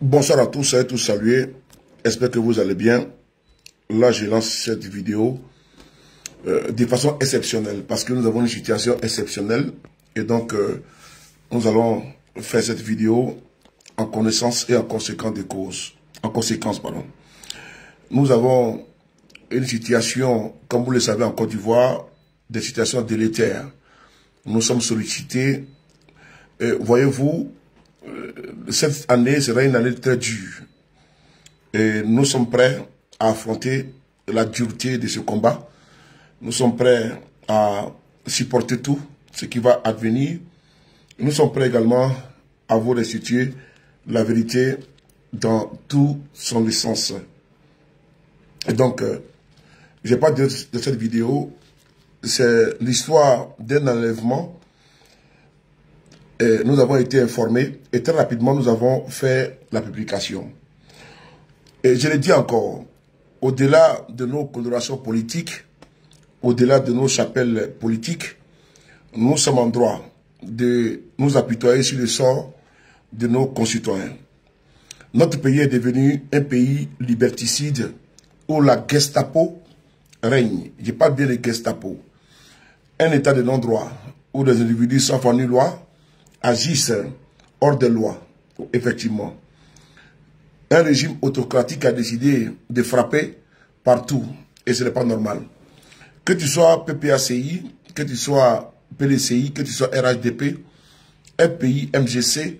Bonsoir à tous, et tous salués. J'espère que vous allez bien. Là, je lance cette vidéo de façon exceptionnelle parce que nous avons une situation exceptionnelle. Et donc, nous allons faire cette vidéo en connaissance et en conséquence des causes. En conséquence, pardon. Nous avons une situation, comme vous le savez, en Côte d'Ivoire, des situations délétères. Nous sommes sollicités. Voyez-vous, cette année sera une année très dure. Et nous sommes prêts à affronter la dureté de ce combat. Nous sommes prêts à supporter tout ce qui va advenir. Nous sommes prêts également à vous restituer la vérité dans tout son essence. Et donc, je n'ai pas de cette vidéo. C'est l'histoire d'un enlèvement. Et nous avons été informés et très rapidement nous avons fait la publication. Et je le dis encore, au-delà de nos colorations politiques, au-delà de nos chapelles politiques, nous sommes en droit de nous apitoyer sur le sort de nos concitoyens. Notre pays est devenu un pays liberticide où la Gestapo règne. Je parle bien de Gestapo. Un état de non-droit où des individus sans foi ni loi agissent hors de loi, effectivement. Un régime autocratique a décidé de frapper partout et ce n'est pas normal. Que tu sois PPACI, que tu sois PDCI, que tu sois RHDP, FPI, MGC,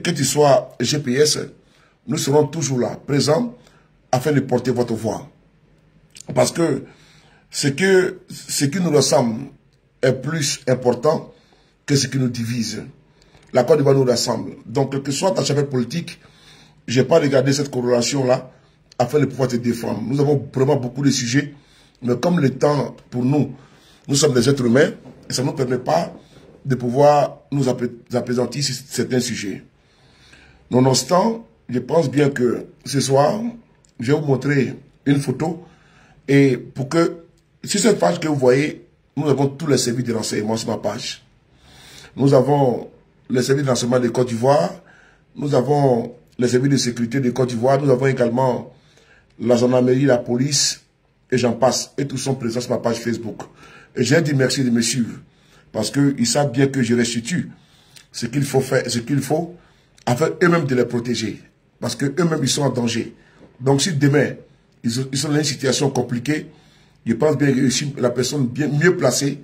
que tu sois GPS, nous serons toujours là, présents, afin de porter votre voix. Parce que ce qui nous ressemble est plus important que ce qui nous divise. La Côte d'Ivoire nous rassemble. Donc, quel que soit ta chapelle politique, je n'ai pas regardé cette corrélation-là afin de pouvoir te défendre. Nous avons vraiment beaucoup de sujets, mais comme le temps pour nous, nous sommes des êtres humains, et ça ne nous permet pas de pouvoir nous appesantir sur certains sujets. Nonobstant, je pense bien que ce soir, je vais vous montrer une photo, et pour que, sur cette page que vous voyez, nous avons tous les services de renseignement sur ma page. Nous avons les services de renseignement de Côte d'Ivoire, nous avons les services de sécurité de Côte d'Ivoire, nous avons également la gendarmerie, la police, et j'en passe. Et tous sont présents sur ma page Facebook. Et j'ai dit merci de me suivre, parce qu'ils savent bien que je restitue ce qu'il faut faire, ce qu'il faut, afin eux-mêmes de les protéger. Parce qu'eux-mêmes, ils sont en danger. Donc si demain, ils sont dans une situation compliquée, je pense bien que je suis la personne mieux placée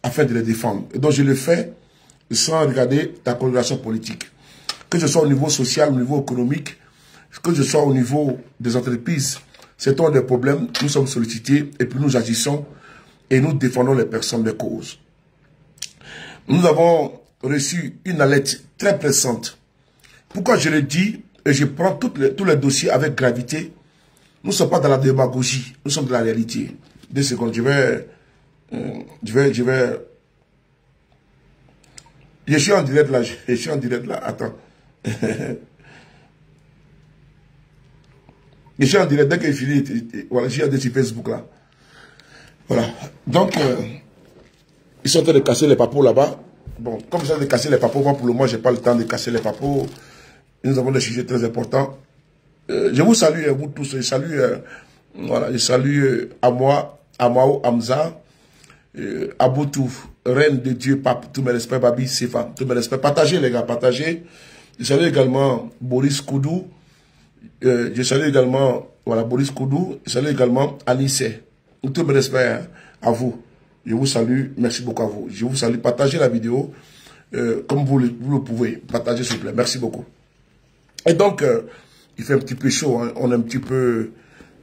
afin de les défendre. Et donc je le fais sans regarder ta coloration politique. Que ce soit au niveau social, au niveau économique, que ce soit au niveau des entreprises, c'est un des problèmes. Nous sommes sollicités et puis nous agissons et nous défendons les personnes des causes. Nous avons reçu une alerte très pressante. Pourquoi je le dis et je prends tous les dossiers avec gravité? Nous ne sommes pas dans la démagogie, nous sommes dans la réalité. 2 secondes, je suis en direct là, attends. Je suis en direct, dès qu'il finit, voilà, je suis en direct sur Facebook là. Voilà. Donc, ils sont en train de casser les papeaux là-bas. Bon, comme ils sont en train de casser les papeaux, moi pour le moment, je n'ai pas le temps de casser les papeaux. Nous avons des sujets très importants. Je vous salue, vous tous. Je salue, voilà, je salue Amao Hamza, Aboutou, Reine de Dieu, Pape, tous mes respects, Babi, Sefa, tous mes respects. Partagez les gars, partagez. Je salue également Boris Koudou. Je salue également, voilà, Boris Koudou. Je salue également Anissé. Tous mes respects à vous. Je vous salue. Merci beaucoup à vous. Je vous salue. Partagez la vidéo comme vous le pouvez. Partagez s'il vous plaît. Merci beaucoup. Et donc, il fait un petit peu chaud. Hein. On est un petit peu,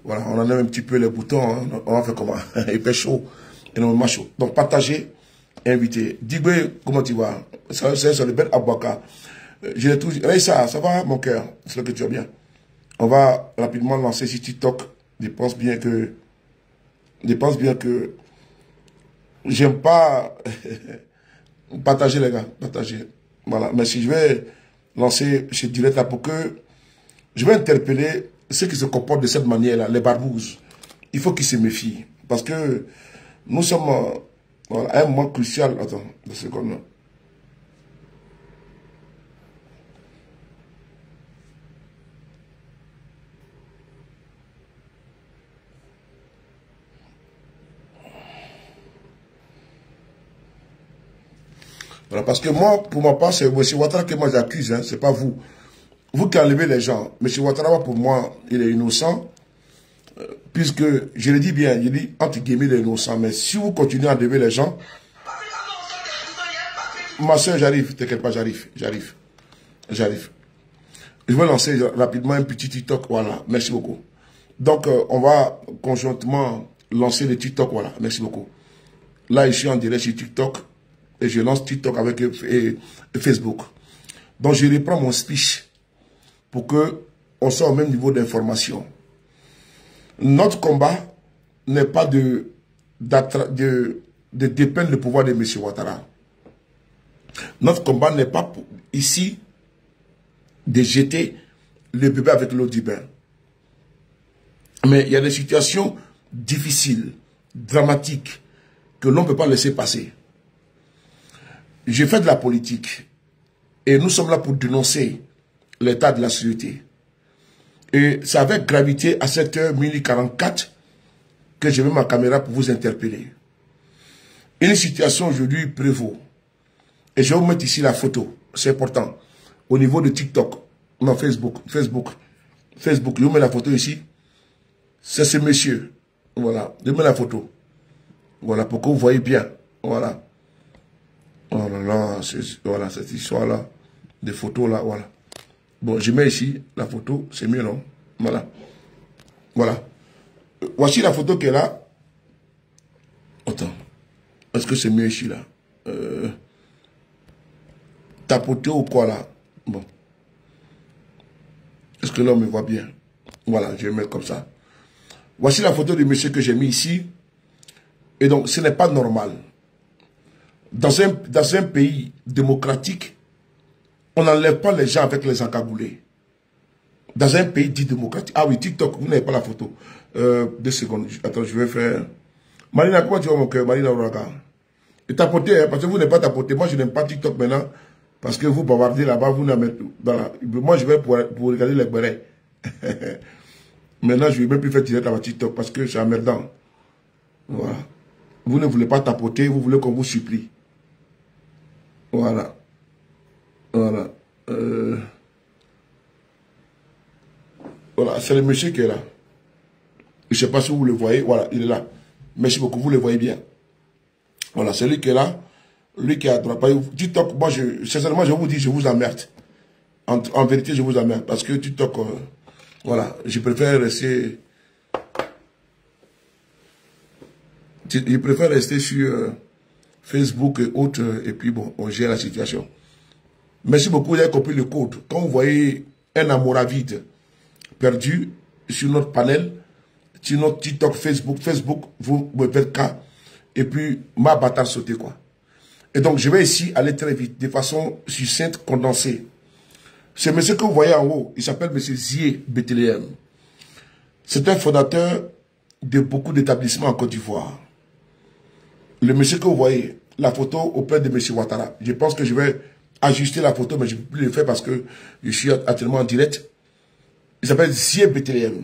voilà, on en a un petit peu les boutons. Hein. On va faire comment? Il fait chaud. Énormément chaud. Donc, partagez. Invitez. Digwe, comment tu vas? C'est le bel Abouaka. Je l'ai toujours. Ça va, mon cœur? C'est que tu vas bien. On va rapidement lancer sur TikTok. Je pense bien que j'aime pas partager les gars, partager. Voilà. Mais si je vais lancer ce direct là pour que je vais interpeller ceux qui se comportent de cette manière-là, les barbouzes. Il faut qu'ils se méfient. Parce que nous sommes voilà, à un moment crucial. Attends, 2 secondes. Voilà, parce que moi, pour ma part, c'est M. Ouattara que moi j'accuse, hein, c'est pas vous. Vous qui enlevez les gens. M. Ouattara, pour moi, il est innocent. Puisque, je le dis bien, il dit entre guillemets, il est innocent. Mais si vous continuez à enlever les gens, ma soeur, j'arrive, t'inquiète pas, j'arrive. Je vais lancer rapidement un petit TikTok, voilà, merci beaucoup. Donc, on va conjointement lancer le TikTok, voilà, merci beaucoup. Là, je suis en direct sur TikTok et je lance TikTok avec Facebook. Donc, je reprends mon speech pour que on soit au même niveau d'information. Notre combat n'est pas de dépeindre le pouvoir de M. Ouattara. Notre combat n'est pas ici de jeter le bébé avec l'eau du bain. Mais il y a des situations difficiles, dramatiques, que l'on ne peut pas laisser passer. J'ai fait de la politique et nous sommes là pour dénoncer l'état de la société. Et c'est avec gravité à 7h44 que je mets ma caméra pour vous interpeller. Une situation aujourd'hui prévaut. Et je vais vous mettre ici la photo. C'est important. Au niveau de TikTok. Non, Facebook. Je vous mets la photo ici. C'est ce monsieur. Voilà. Je mets la photo. Voilà, pour que vous voyez bien. Voilà. Oh là là, voilà, cette histoire-là. Des photos là, voilà. Bon, je mets ici la photo. C'est mieux, non? Voilà. Voilà. Voici la photo qui est là. Attends. Est-ce que c'est mieux ici, là? Tapoter ou quoi, là? Bon. Est-ce que l'homme me voit bien? Voilà, je vais mettre comme ça. Voici la photo du monsieur que j'ai mis ici. Et donc, ce n'est pas normal. Dans un pays démocratique, on n'enlève pas les gens avec les encagoulés. Dans un pays dit démocratique. Ah oui, TikTok, vous n'avez pas la photo. 2 secondes. Attends, je vais faire... Marina, comment tu vois mon cœur? Marina Ouraga. Et tapoter, hein, parce que vous n'avez pas tapoté. Moi, je n'aime pas TikTok maintenant. Parce que vous bavardez là-bas, vous n'avez... Moi, je vais pour regarder les bérets. Maintenant, je ne vais même plus faire direct à TikTok parce que c'est emmerdant. Voilà. Vous ne voulez pas tapoter, vous voulez qu'on vous supplie. Voilà. Voilà. Voilà, c'est le monsieur qui est là. Je ne sais pas si vous le voyez. Voilà, il est là. Merci beaucoup, vous le voyez bien. Voilà, c'est lui qui est là. Lui qui est à droite. TikTok, moi, sincèrement, je vous dis, je vous emmerde. En vérité, je vous emmerde. Parce que TikTok, voilà, je préfère rester... Je préfère rester sur Facebook et autres. Et puis, bon, on gère la situation. Merci beaucoup, vous avez compris le code. Quand vous voyez un amoravide perdu sur notre panel, sur notre TikTok, Facebook, vous me faites cas. Et puis, ma bataille sauter, quoi. Et donc, je vais ici aller très vite, de façon succincte, condensée. Ce monsieur que vous voyez en haut, il s'appelle monsieur Zié Bethléem. C'est un fondateur de beaucoup d'établissements en Côte d'Ivoire. Le monsieur que vous voyez, la photo auprès de monsieur Ouattara. Je pense que je vais ajuster la photo, mais je ne peux plus le faire parce que je suis actuellement en direct. Il s'appelle Zié Bethléem.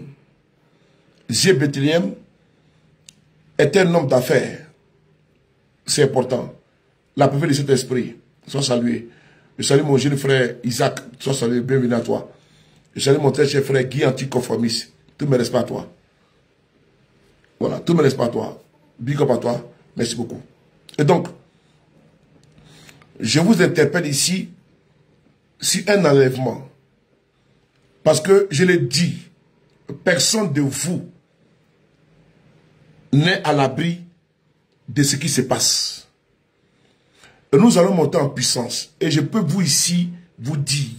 Zié Bethléem est un homme d'affaires. C'est important. La préfet de cet esprit, sois salué. Je salue mon jeune frère Isaac, sois salué, bienvenue à toi. Je salue mon très cher frère Guy Anticonformiste. Tout me reste pas à toi. Voilà, tout me reste pas à toi. Big up à toi. Merci beaucoup. Et donc, je vous interpelle ici sur un enlèvement. Parce que, je l'ai dit, personne de vous n'est à l'abri de ce qui se passe. Et nous allons monter en puissance. Et je peux vous ici vous dire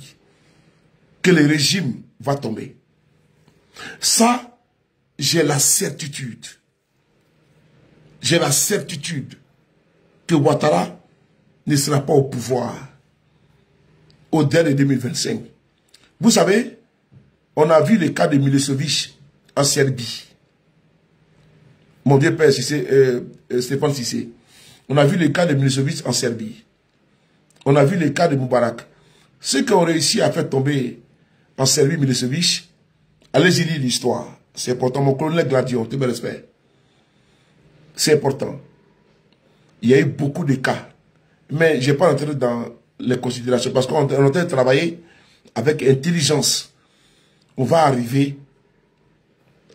que le régime va tomber. Ça, j'ai la certitude. J'ai la certitude que Ouattara ne sera pas au pouvoir au-delà de 2025. Vous savez, on a vu le cas de Milosevic en Serbie. Mon vieux père, Stéphane Cissé. On a vu le cas de Milosevic en Serbie. On a vu le cas de Moubarak. Ceux qui ont réussi à faire tomber en Serbie Milosevic, allez-y lire l'histoire. C'est important. Mon colonel Gladion, tout me respect. C'est important. Il y a eu beaucoup de cas. Mais je n'ai pas entré dans les considérations parce qu'on est en train de travailler avec intelligence. On va arriver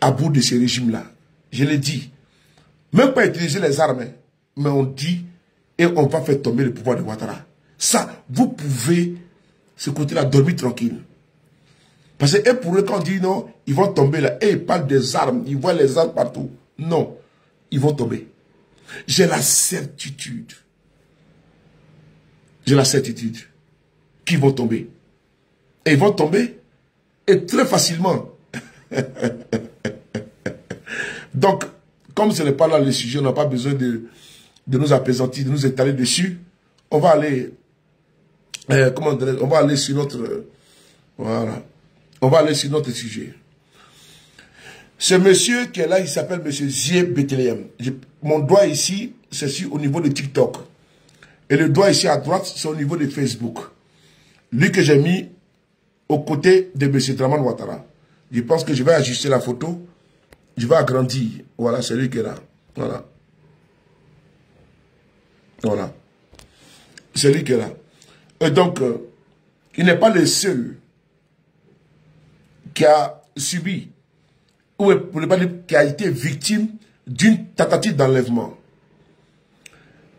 à bout de ce régime-là. Je l'ai dit. Même pas utiliser les armes, mais on dit et on va faire tomber le pouvoir de Ouattara. Ça, vous pouvez, ce côté-là, dormir tranquille. Parce que pour eux, quand on dit non, ils vont tomber là. Et ils parlent des armes, ils voient les armes partout. Non, ils vont tomber. J'ai la certitude. J'ai la certitude qu'ils vont tomber. Et ils vont tomber, et très facilement. Donc, comme ce n'est pas là le sujet, on n'a pas besoin de nous apaisantir, de nous étaler dessus. On va aller, on va aller sur notre, voilà, on va aller sur notre sujet. Ce monsieur qui est là, il s'appelle monsieur Zie Bethléem. Mon doigt ici, c'est au niveau de TikTok. Et le doigt ici à droite, c'est au niveau de Facebook. Lui que j'ai mis aux côtés de monsieur Draman Ouattara. Je pense que je vais ajuster la photo. Je vais agrandir. Voilà, c'est lui qui est là. Voilà. Voilà. C'est lui qui est là. Et donc, il n'est pas le seul qui a subi, ou pour ne pas dire qui a été victime d'une tentative d'enlèvement.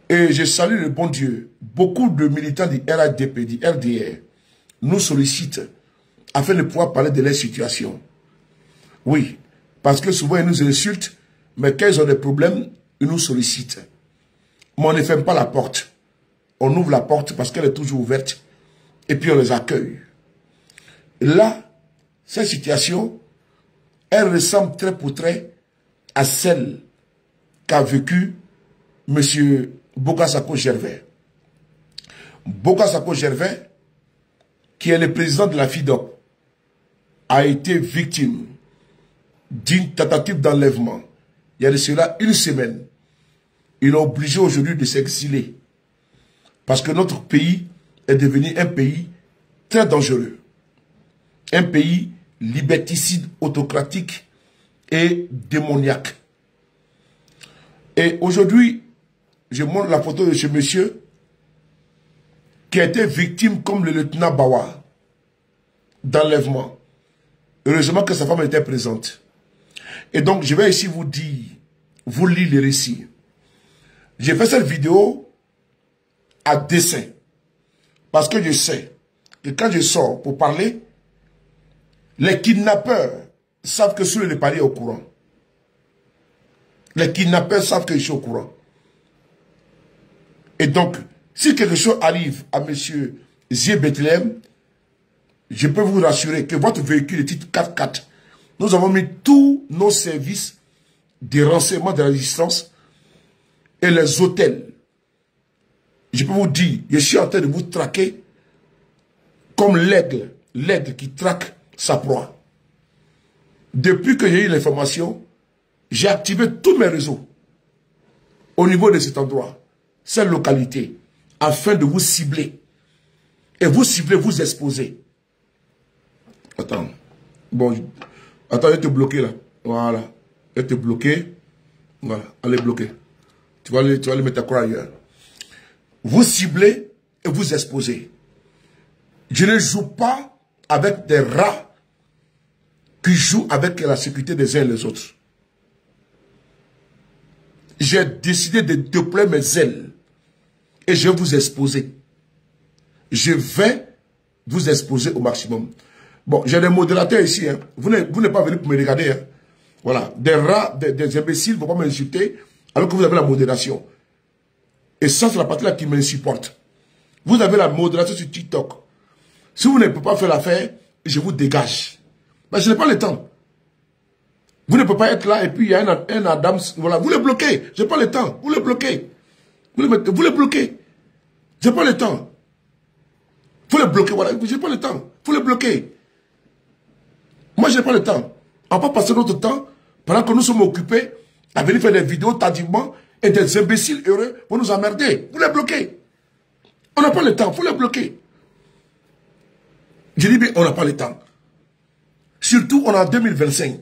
Et je salue le bon Dieu. Beaucoup de militants du RADP, du RDR, nous sollicitent afin de pouvoir parler de leur situation. Oui, parce que souvent ils nous insultent, mais quand ils ont des problèmes, ils nous sollicitent. Mais on ne ferme pas la porte. On ouvre la porte parce qu'elle est toujours ouverte et puis on les accueille. Et là, cette situation, elle ressemble très pour très à celle qu'a vécue M. Boka-Sako Gervais. Boka-Sako Gervais, qui est le président de la FIDOC, a été victime d'une tentative d'enlèvement. Il y a de cela une semaine. Il est obligé aujourd'hui de s'exiler. Parce que notre pays est devenu un pays très dangereux. Un pays liberticide, autocratique et démoniaque. Et aujourd'hui, je montre la photo de ce monsieur qui a été victime comme le lieutenant Bawa d'enlèvement. Heureusement que sa femme était présente. Et donc, je vais ici vous dire, vous lire le récit. J'ai fait cette vidéo à dessein. Parce que je sais que quand je sors pour parler, les kidnappeurs savent que Souley Lepali est au courant. Les kidnappeurs savent que je suis au courant. Et donc, si quelque chose arrive à M. Zie Bethléem, je peux vous rassurer que votre véhicule est titre 4x4. Nous avons mis tous nos services de renseignement de la résistance et les hôtels. Je peux vous dire, je suis en train de vous traquer comme l'aigle qui traque sa proie. Depuis que j'ai eu l'information, j'ai activé tous mes réseaux au niveau de cet endroit, cette localité, afin de vous cibler. Et vous cibler, vous exposer. Attends. Bon, attends, je vais te bloquer là. Voilà. Je vais te bloquer. Voilà, allez bloquer. Tu vas aller mettre ta croix ailleurs. Vous ciblez et vous exposez. Je ne joue pas avec des rats qui jouent avec la sécurité des uns et des autres. J'ai décidé de déployer mes ailes et je vais vous exposer. Je vais vous exposer au maximum. Bon, j'ai des modérateurs ici. Hein. Vous n'êtes pas venus pour me regarder. Hein. Voilà. Des rats, des imbéciles ne vont pas m'insulter alors que vous avez la modération. Et ça, c'est la partie là qui m'insupporte. Vous avez la modération sur TikTok. Si vous ne pouvez pas faire l'affaire, je vous dégage. Mais je n'ai pas le temps. Vous ne pouvez pas être là et puis il y a un Adam. Voilà, vous le bloquez. Je n'ai pas le temps. Vous le bloquez. Vous le bloquez. Je n'ai pas le temps. Vous le bloquez. Voilà, je n'ai pas le temps. Vous le bloquez. Moi, je n'ai pas le temps. On ne va pas passer notre temps pendant que nous sommes occupés à venir faire des vidéos tardivement et des imbéciles heureux pour nous emmerder. Vous les bloquez. On n'a pas le temps. Vous les bloquez. Je dis bien, on n'a pas le temps. Surtout, on est en 2025.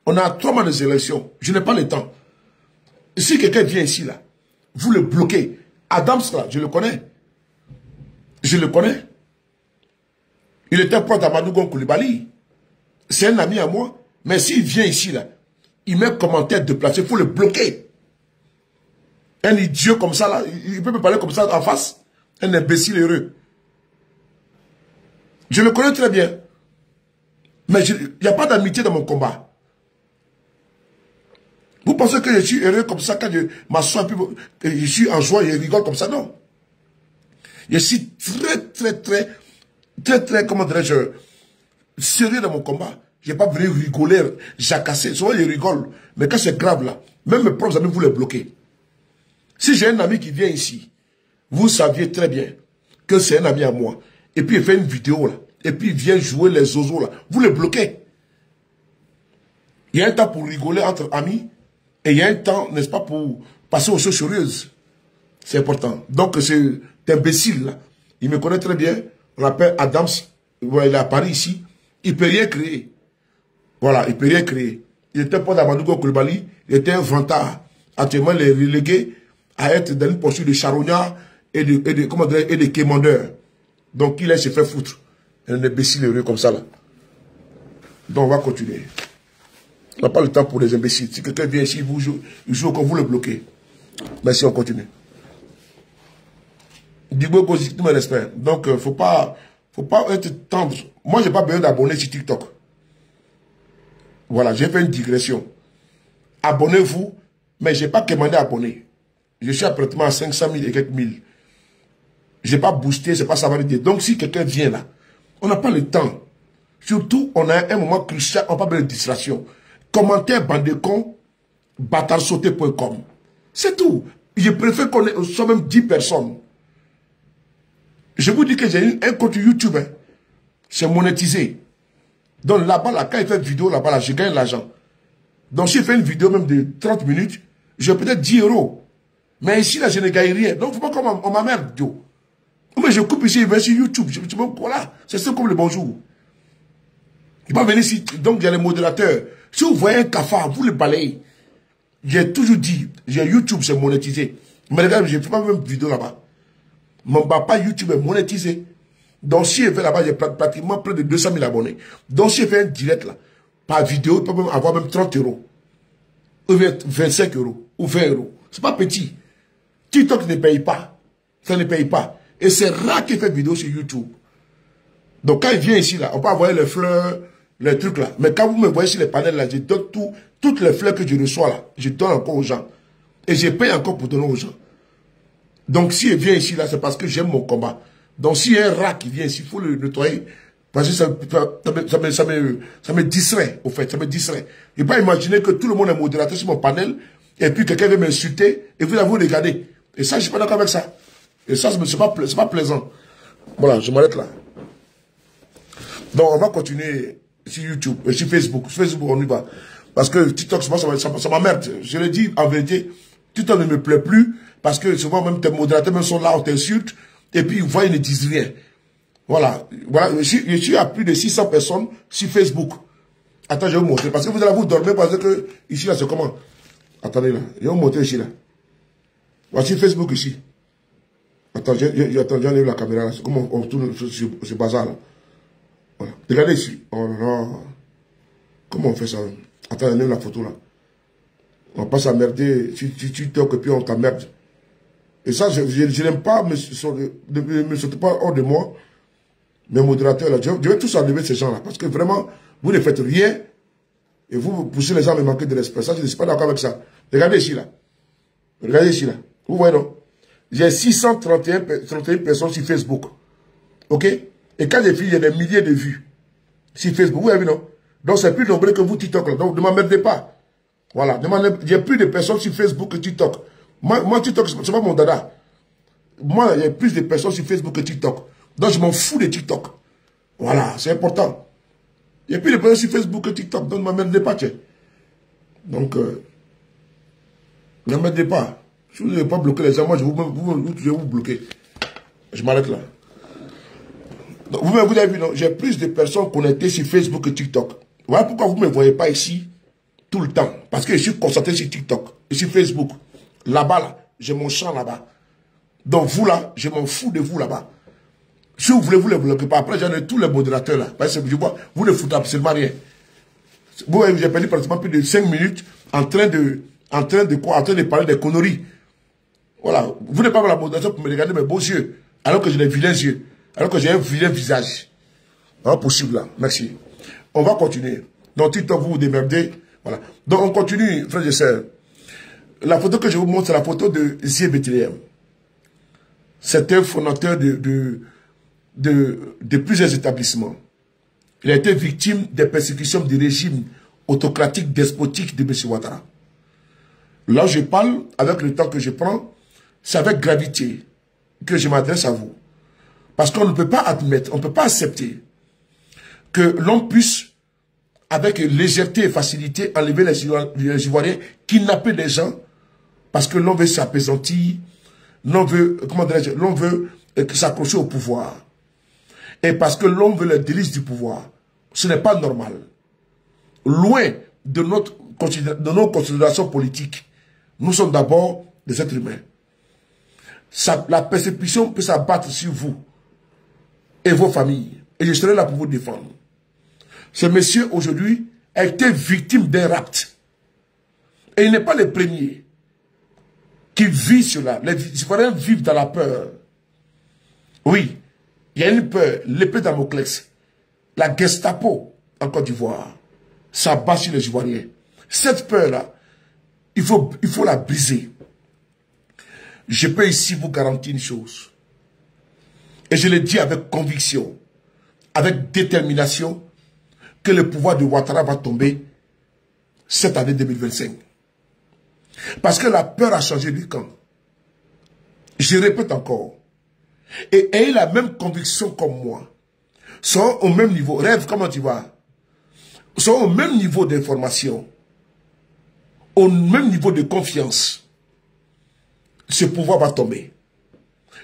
On a 3 mois des élections. Je n'ai pas le temps. Si quelqu'un vient ici, là, vous le bloquez. Adams, là, je le connais. Je le connais. Il était proche d'Amadou Gon Coulibaly. C'est un ami à moi. Mais s'il vient ici, là, il met commentaire déplacé, il faut le bloquer. Un idiot comme ça, là, il peut me parler comme ça en face. Un imbécile heureux. Je le connais très bien. Mais il n'y a pas d'amitié dans mon combat. Vous pensez que je suis heureux comme ça quand je m'assois, je suis en joie et je rigole comme ça? Non. Je suis très, comment dirais-je, sérieux dans mon combat. Je n'ai pas venu rigoler, jacasser. Souvent, je rigole. Mais quand c'est grave, là, même mes propres amis, vous les bloquez. Si j'ai un ami qui vient ici, vous saviez très bien que c'est un ami à moi. Et puis, il fait une vidéo, là. Et puis, il vient jouer les zozos, là. Vous les bloquez. Il y a un temps pour rigoler entre amis. Et il y a un temps, n'est-ce pas, pour passer aux choses sérieuses. C'est important. Donc, c'est imbécile, là. Il me connaît très bien. On l'appelle Adams. Il est à Paris, ici. Il ne peut rien créer. Voilà, il ne peut rien créer. Il était pas d'Amadou Gon Coulibaly. Il était un vantard. Actuellement, il est relégué à être dans une posture de charognard et de quémandeur. Donc, il se fait foutre. Un imbécile heureux comme ça, là. Donc, on va continuer. On n'a pas le temps pour les imbéciles. Si quelqu'un vient ici, il joue comme vous le bloquez. Merci, on continue. Dis-moi tout mon respect. Donc, faut pas être tendre. Moi, je n'ai pas besoin d'abonnés sur TikTok. Voilà, j'ai fait une digression. Abonnez-vous, mais je n'ai pas commandé abonner. Je suis pratiquement à 500 000 et quelques mille. Je n'ai pas boosté, c'est pas ça va l'idée. Donc, si quelqu'un vient là, on n'a pas le temps. Surtout, on a un moment crucial, on n'a pas besoin de distraction. Commentaire bandecon, batarsauté.com. C'est tout. Je préfère qu'on soit même 10 personnes. Je vous dis que j'ai un compte YouTube. Hein. C'est monétisé. Donc là-bas, là, quand il fait une vidéo, là-bas, là, je gagne l'argent. Donc si je fais une vidéo même de 30 minutes, j'ai peut-être 10 €. Mais ici, là, je ne gagne rien. Donc, il ne faut pas qu'on m'emmerde, Dieu. Mais je coupe ici, je vais sur YouTube. Voilà, c'est ça comme le bonjour. Il va venir ici. Donc, il y a les modérateurs. Si vous voyez un cafard, vous le balayez. J'ai toujours dit, YouTube, c'est monétisé. Mais regarde, je ne fais pas même vidéo là-bas. Mon papa YouTube est monétisé. Donc, si je fais là-bas, j'ai pratiquement près de 200 000 abonnés. Donc, si je fais un direct là, par vidéo, il peut même avoir même 30 €. Ou 25 € ou 20 €. C'est pas petit. TikTok ne paye pas. Ça ne paye pas. Et c'est rare qu'il fait vidéo sur YouTube. Donc, quand il vient ici, là, on peut envoyer les fleurs, les trucs là. Mais quand vous me voyez sur les panels là, je donne toutes les fleurs que je reçois là. Je donne encore aux gens. Et je paye encore pour donner aux gens. Donc, s'il vient ici, là, c'est parce que j'aime mon combat. Donc, s'il y a un rat qui vient ici, il faut le nettoyer. Parce que ça me distrait, au fait, ça me distrait. Je ne peux pas imaginer que tout le monde est modérateur sur mon panel, et puis quelqu'un vient m'insulter, et vous vous regardez. Et ça, je ne suis pas d'accord avec ça. Et ça, ce n'est pas plaisant. Voilà, je m'arrête là. Donc, on va continuer sur YouTube, sur Facebook. Sur Facebook, on y va. Parce que TikTok, ça m'emmerde. Je le dis en vérité, TikTok ne me plaît plus, parce que souvent, même tes modérateurs même sont là, on t'insulte, et puis ils voient, ils ne disent rien. Voilà. Voilà. Je suis à plus de 600 personnes sur Facebook. Attends, je vais vous montrer. Parce que vous allez vous dormir parce que ici, là, c'est comment? Attendez, là. Je vais vous montrer ici, là. Voici Facebook ici. Attends, j'enlève la caméra, là. Comment on tourne ce bazar, là. Voilà. Regardez ici. Oh là là. Comment on fait ça? Attends, j'enlève la photo, là. On va pas s'emmerder. Si tu toques et puis on t'emmerde. Et ça, je n'aime pas, ne me sautez pas hors de moi. Mes modérateurs, là, je vais tous enlever ces gens-là. Parce que vraiment, vous ne faites rien. Et vous poussez les gens à me manquer de respect. Ça, je ne suis pas d'accord avec ça. Regardez ici, là. Regardez ici, là. Vous voyez, non? J'ai 631 personnes sur Facebook. OK? Et quand j'ai fini, il y a des milliers de vues. Sur Facebook. Vous avez vu, non? Donc, c'est plus nombreux que vous, TikTok, là. Donc, ne m'emmerdez pas. Voilà. Il y a plus de personnes sur Facebook que TikTok. Moi TikTok, c'est pas mon dada. Moi, il y a plus de personnes sur Facebook que TikTok. Donc, je m'en fous de TikTok. Voilà, c'est important. Il y a plus de personnes sur Facebook que TikTok. Donc, ne m'emmerdez pas, tiens. Donc, ne m'emmerdez pas. Si vous n'avez pas bloqué les gens, moi, je vais vous bloquer. Je m'arrête là. Donc, vous avez vu, non? J'ai plus de personnes connectées sur Facebook que TikTok. Voilà pourquoi vous ne me voyez pas ici tout le temps. Parce que je suis concentré sur TikTok et sur Facebook. Là-bas, là, j'ai mon champ là-bas. Donc vous là, je m'en fous de vous là-bas. Si vous voulez, vous ne les bloquez pas. Après, j'en ai tous les modérateurs là. Parce que je vois, vous ne foutez absolument rien. Vous avez perdu pratiquement plus de 5 minutes en train de parler des conneries. Voilà. Vous n'êtes pas la modération pour me regarder mes beaux yeux. Alors que j'ai des vilains yeux. Alors que j'ai un vilain visage. Alors, possible là. Merci. On va continuer. Donc, TikTok, vous vous démerdez. Voilà. Donc, on continue, frères et sœurs. La photo que je vous montre, c'est la photo de Zie Bethléem. C'est un fondateur de plusieurs établissements. Il a été victime des persécutions du régime autocratique, despotique de M. Ouattara. Là, je parle, avec le temps que je prends, c'est avec gravité que je m'adresse à vous. Parce qu'on ne peut pas admettre, on ne peut pas accepter que l'on puisse, avec légèreté et facilité, enlever les Ivoiriens, kidnapper des gens, parce que l'on veut s'apaisantir, l'on veut, l'on veut s'accrocher au pouvoir. Et parce que l'on veut les délices du pouvoir. Ce n'est pas normal. Loin de nos considérations politiques, nous sommes d'abord des êtres humains. La persécution peut s'abattre sur vous et vos familles. Et je serai là pour vous défendre. Ce monsieur, aujourd'hui, a été victime d'un rapt. Et il n'est pas le premier qui vit cela. Les Ivoiriens vivent dans la peur. Oui, il y a une peur, l'épée Damoclès, la Gestapo en Côte d'Ivoire, ça bat sur les Ivoiriens. Cette peur-là, il faut la briser. Je peux ici vous garantir une chose. Et je le dis avec conviction, avec détermination, que le pouvoir de Ouattara va tomber cette année 2025. Parce que la peur a changé de camp. Je répète encore. Et ayez la même conviction comme moi. Sont au même niveau. Rêve, comment tu vas? Sont au même niveau d'information. Au même niveau de confiance. Ce pouvoir va tomber.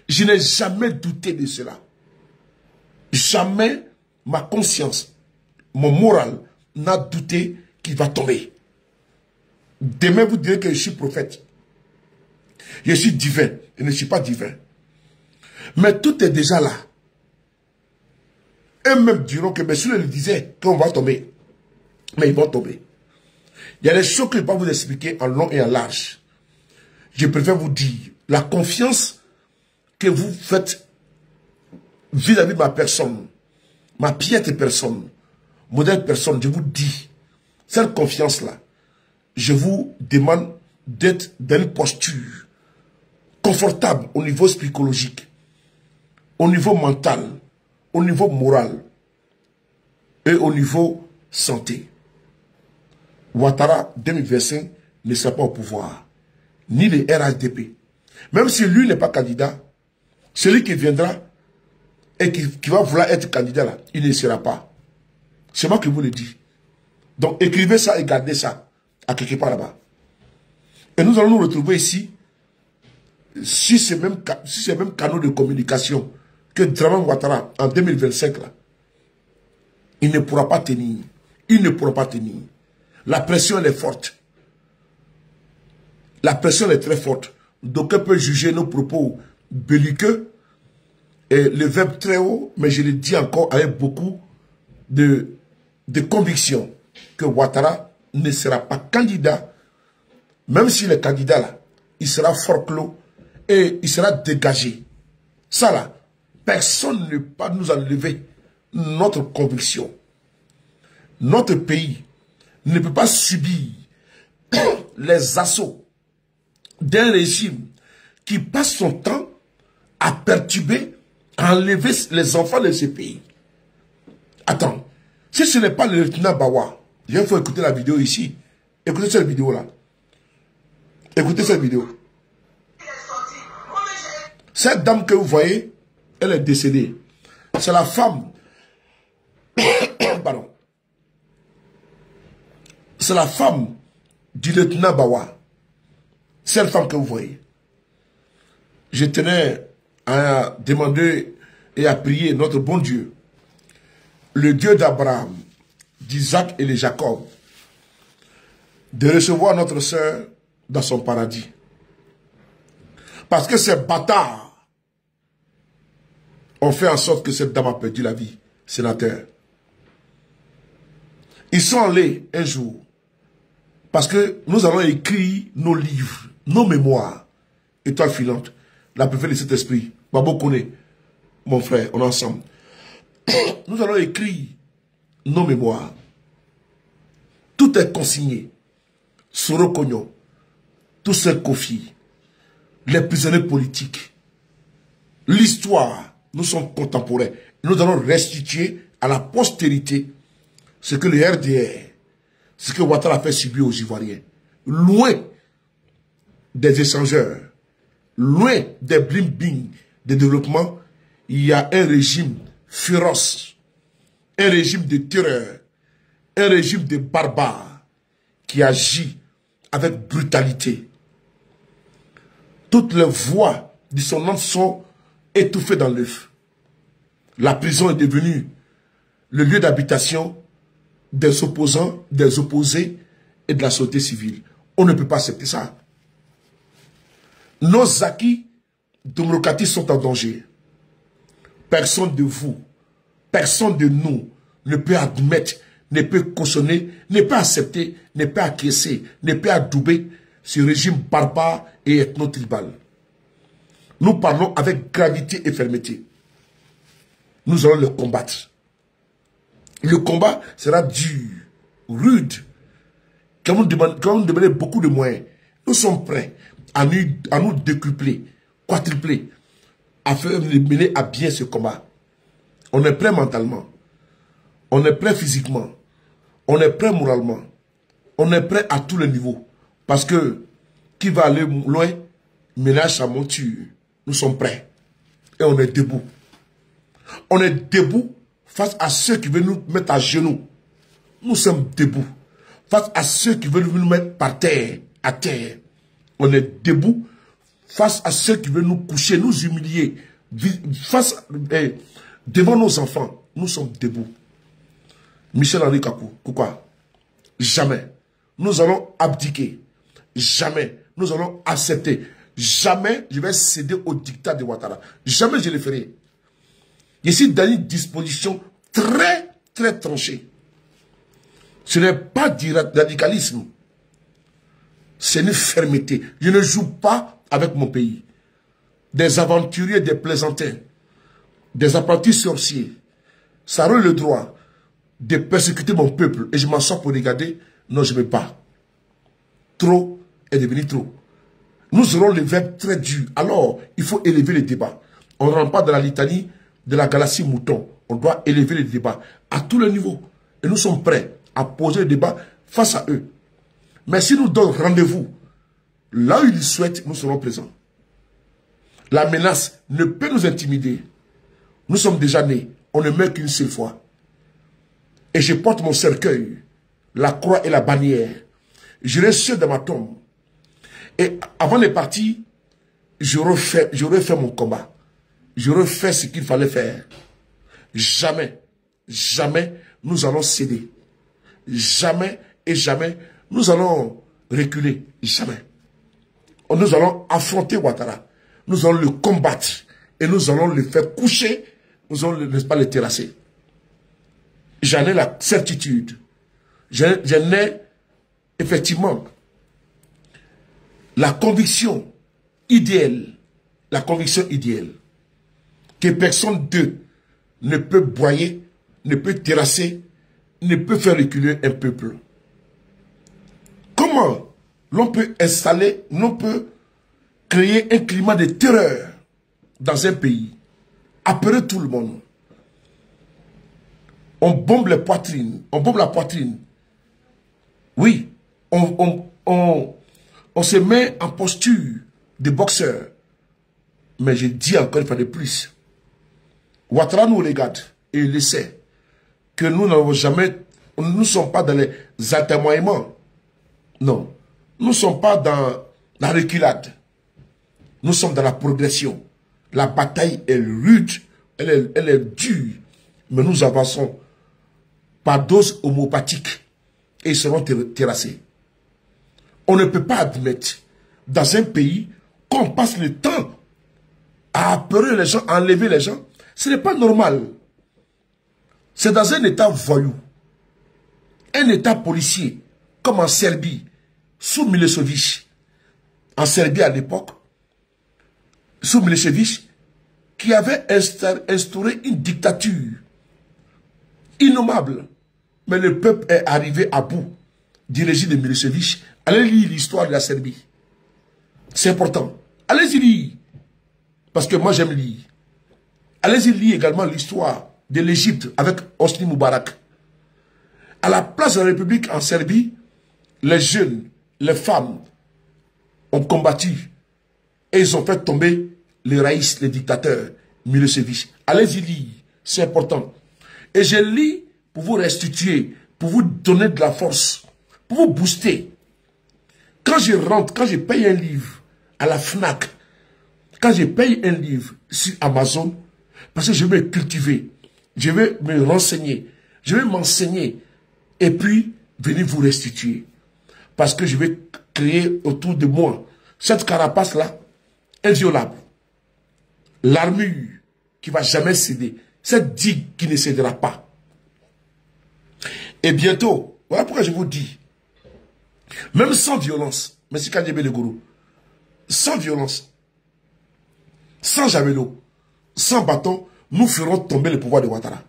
Je n'ai jamais douté de cela. Jamais ma conscience, mon moral n'a douté qu'il va tomber. Demain, vous direz que je suis prophète. Je suis divin. Je ne suis pas divin. Mais tout est déjà là. Eux-mêmes diront que monsieur le disait qu'on va tomber. Mais ils vont tomber. Il y a des choses que je ne vais pas vous expliquer en long et en large. Je préfère vous dire la confiance que vous faites vis-à-vis de ma personne, ma piètre personne, modèle personne, je vous dis, cette confiance-là, je vous demande d'être dans une posture confortable au niveau psychologique, au niveau mental, au niveau moral et au niveau santé. Ouattara 2025 ne sera pas au pouvoir, ni le RHDP. Même si lui n'est pas candidat, celui qui viendra et qui va vouloir être candidat là, il ne sera pas. C'est moi qui vous le dis. Donc écrivez ça et gardez ça à quelque part là-bas. Et nous allons nous retrouver ici sur ces mêmes canaux de communication que Dramane Ouattara en 2025 là. Il ne pourra pas tenir. Il ne pourra pas tenir. La pression elle est forte. La pression est très forte. D'aucuns peuvent juger nos propos belliqueux et le verbe très haut, mais je le dis encore avec beaucoup de conviction que Ouattara ne sera pas candidat, même s'il est candidat là, il sera fort clos et il sera dégagé. Ça là, personne ne peut pas nous enlever notre conviction. Notre pays ne peut pas subir les assauts d'un régime qui passe son temps à perturber, à enlever les enfants de ce pays. Attends, si ce n'est pas le lieutenant Bawa, il faut écouter la vidéo ici. Écoutez cette vidéo-là. Écoutez cette vidéo. Cette dame que vous voyez, elle est décédée. C'est la femme. Pardon. C'est la femme du lieutenant Bawa. Cette femme que vous voyez. Je tenais à demander et à prier notre bon Dieu, le Dieu d'Abraham, d'Isaac et de Jacob, de recevoir notre sœur dans son paradis. Parce que ces bâtards On fait en sorte que cette dame a perdu la vie, sénateur. Ils sont allés un jour, parce que nous allons écrire nos livres, nos mémoires. Étoile filante, la préférée de cet esprit. Babo connaît, mon frère, on est ensemble. Nous allons écrire nos mémoires. Tout est consigné. Soro Kogno, tous ces Kofi, les prisonniers politiques, l'histoire, nous sommes contemporains. Nous allons restituer à la postérité ce que le RDR, ce que Ouattara a fait subir aux Ivoiriens. Loin des échangeurs, loin des bling-bling de développement, il y a un régime féroce, un régime de terreur, un régime de barbares qui agit avec brutalité. Toutes les voix dissonantes sont étouffées dans l'œuf. La prison est devenue le lieu d'habitation des opposants, des opposés et de la société civile. On ne peut pas accepter ça. Nos acquis démocratiques sont en danger. Personne de vous, personne de nous ne peut admettre, ne peut cautionner, ne peut accepter, ne peut acquiescer, ne peut adouber ce régime barbare et ethno-tribal. Nous parlons avec gravité et fermeté. Nous allons le combattre. Le combat sera dur, rude. Quand vous demandez beaucoup de moyens, nous sommes prêts à nous décupler, quadrupler, afin de mener à bien ce combat. On est prêt mentalement, on est prêt physiquement, on est prêt moralement, on est prêt à tous les niveaux. Parce que qui va aller loin, ménage sa monture. Nous sommes prêts et on est debout. On est debout face à ceux qui veulent nous mettre à genoux. Nous sommes debout face à ceux qui veulent nous mettre par terre, à terre. On est debout face à ceux qui veulent nous coucher, nous humilier. Devant nos enfants, nous sommes debout. Michel-Henri Kakou, pourquoi? Jamais. Nous allons abdiquer. Jamais. Nous allons accepter. Jamais je vais céder au dictat de Ouattara. Jamais je le ferai. Je suis dans une disposition très, très tranchée. Ce n'est pas du radicalisme. C'est une fermeté. Je ne joue pas avec mon pays. Des aventuriers, des plaisantins, des apprentis sorciers, ça aurait le droit de persécuter mon peuple. Et je m'assois pour regarder. Non, je ne veux pas. Trop est devenu trop. Nous aurons les verbes très durs. Alors, il faut élever le débat. On ne rentre pas dans la litanie de la galaxie mouton. On doit élever le débat à tous les niveaux. Et nous sommes prêts à poser le débat face à eux. Mais si nous donnons rendez-vous, là où ils souhaitent, nous serons présents. La menace ne peut nous intimider. Nous sommes déjà nés. On ne meurt qu'une seule fois. Et je porte mon cercueil, la croix et la bannière. J'irai seul dans ma tombe. Et avant de partir, j'aurais fait mon combat. J'aurais fait ce qu'il fallait faire. Jamais, jamais nous allons céder. Jamais et jamais nous allons reculer. Jamais. Nous allons affronter Ouattara. Nous allons le combattre. Et nous allons le faire coucher. Nous allons, n'est-ce pas, le terrasser. J'en ai la certitude. J'en ai effectivement la conviction idéale. La conviction idéale. Que personne d'eux ne peut broyer, ne peut terrasser, ne peut faire reculer un peuple. Comment l'on peut installer, l'on peut créer un climat de terreur dans un pays, appeler tout le monde. On bombe les poitrines, on bombe la poitrine. Oui, on se met en posture de boxeur. Mais je dis encore une fois de plus, Ouattara nous regarde et il le sait que nous n'avons jamais, nous ne sommes pas dans les atermoiements. Non, nous ne sommes pas dans la reculade. Nous sommes dans la progression. La bataille est rude, elle est dure, mais nous avançons par dose homopathique et ils seront terrassés. On ne peut pas admettre dans un pays qu'on passe le temps à apeurer les gens, à enlever les gens. Ce n'est pas normal. C'est dans un état voyou, un état policier, comme en Serbie, sous Milosevic, en Serbie à l'époque, sous Milosevic, qui avait instauré une dictature innommable. Mais le peuple est arrivé à bout du régime de Milosevic. Allez lire l'histoire de la Serbie. C'est important. Allez-y lire. Parce que moi j'aime lire. Allez-y lire également l'histoire de l'Égypte avec Hosni Moubarak. À la place de la République en Serbie, les jeunes, les femmes ont combattu et ils ont fait tomber les raïs, les dictateurs, Milosevic. Allez-y lire, c'est important. Et je lis pour vous restituer, pour vous donner de la force, pour vous booster. Quand je rentre, quand je paye un livre à la FNAC, quand je paye un livre sur Amazon, parce que je vais cultiver, je vais me renseigner, je vais m'enseigner, et puis venir vous restituer. Parce que je vais créer autour de moi cette carapace-là, inviolable. L'armure qui ne va jamais céder. Cette digue qui ne cédera pas. Et bientôt, voilà pourquoi je vous dis, même sans violence, M. Kandjebe Le Gourou, sans violence, sans javelot, sans bâton, nous ferons tomber le pouvoir de Ouattara.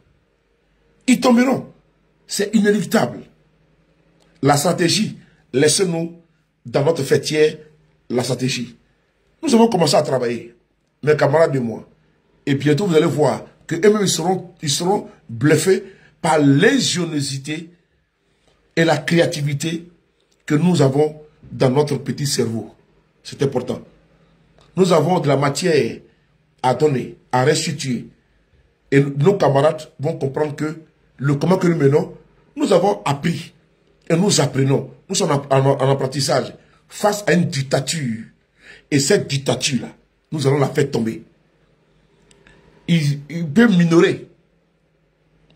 Ils tomberont. C'est inéluctable. La stratégie, laissez-nous dans notre fêtière la stratégie. Nous avons commencé à travailler, mes camarades et moi. Et bientôt, vous allez voir que eux-mêmes, ils seront bluffés par l'ingéniosité et la créativité que nous avons dans notre petit cerveau. C'est important. Nous avons de la matière à donner, à restituer. Et nos camarades vont comprendre que le combat que nous menons, nous avons appris et nous apprenons. Nous sommes en apprentissage face à une dictature. Et cette dictature-là, nous allons la faire tomber. Il peut minorer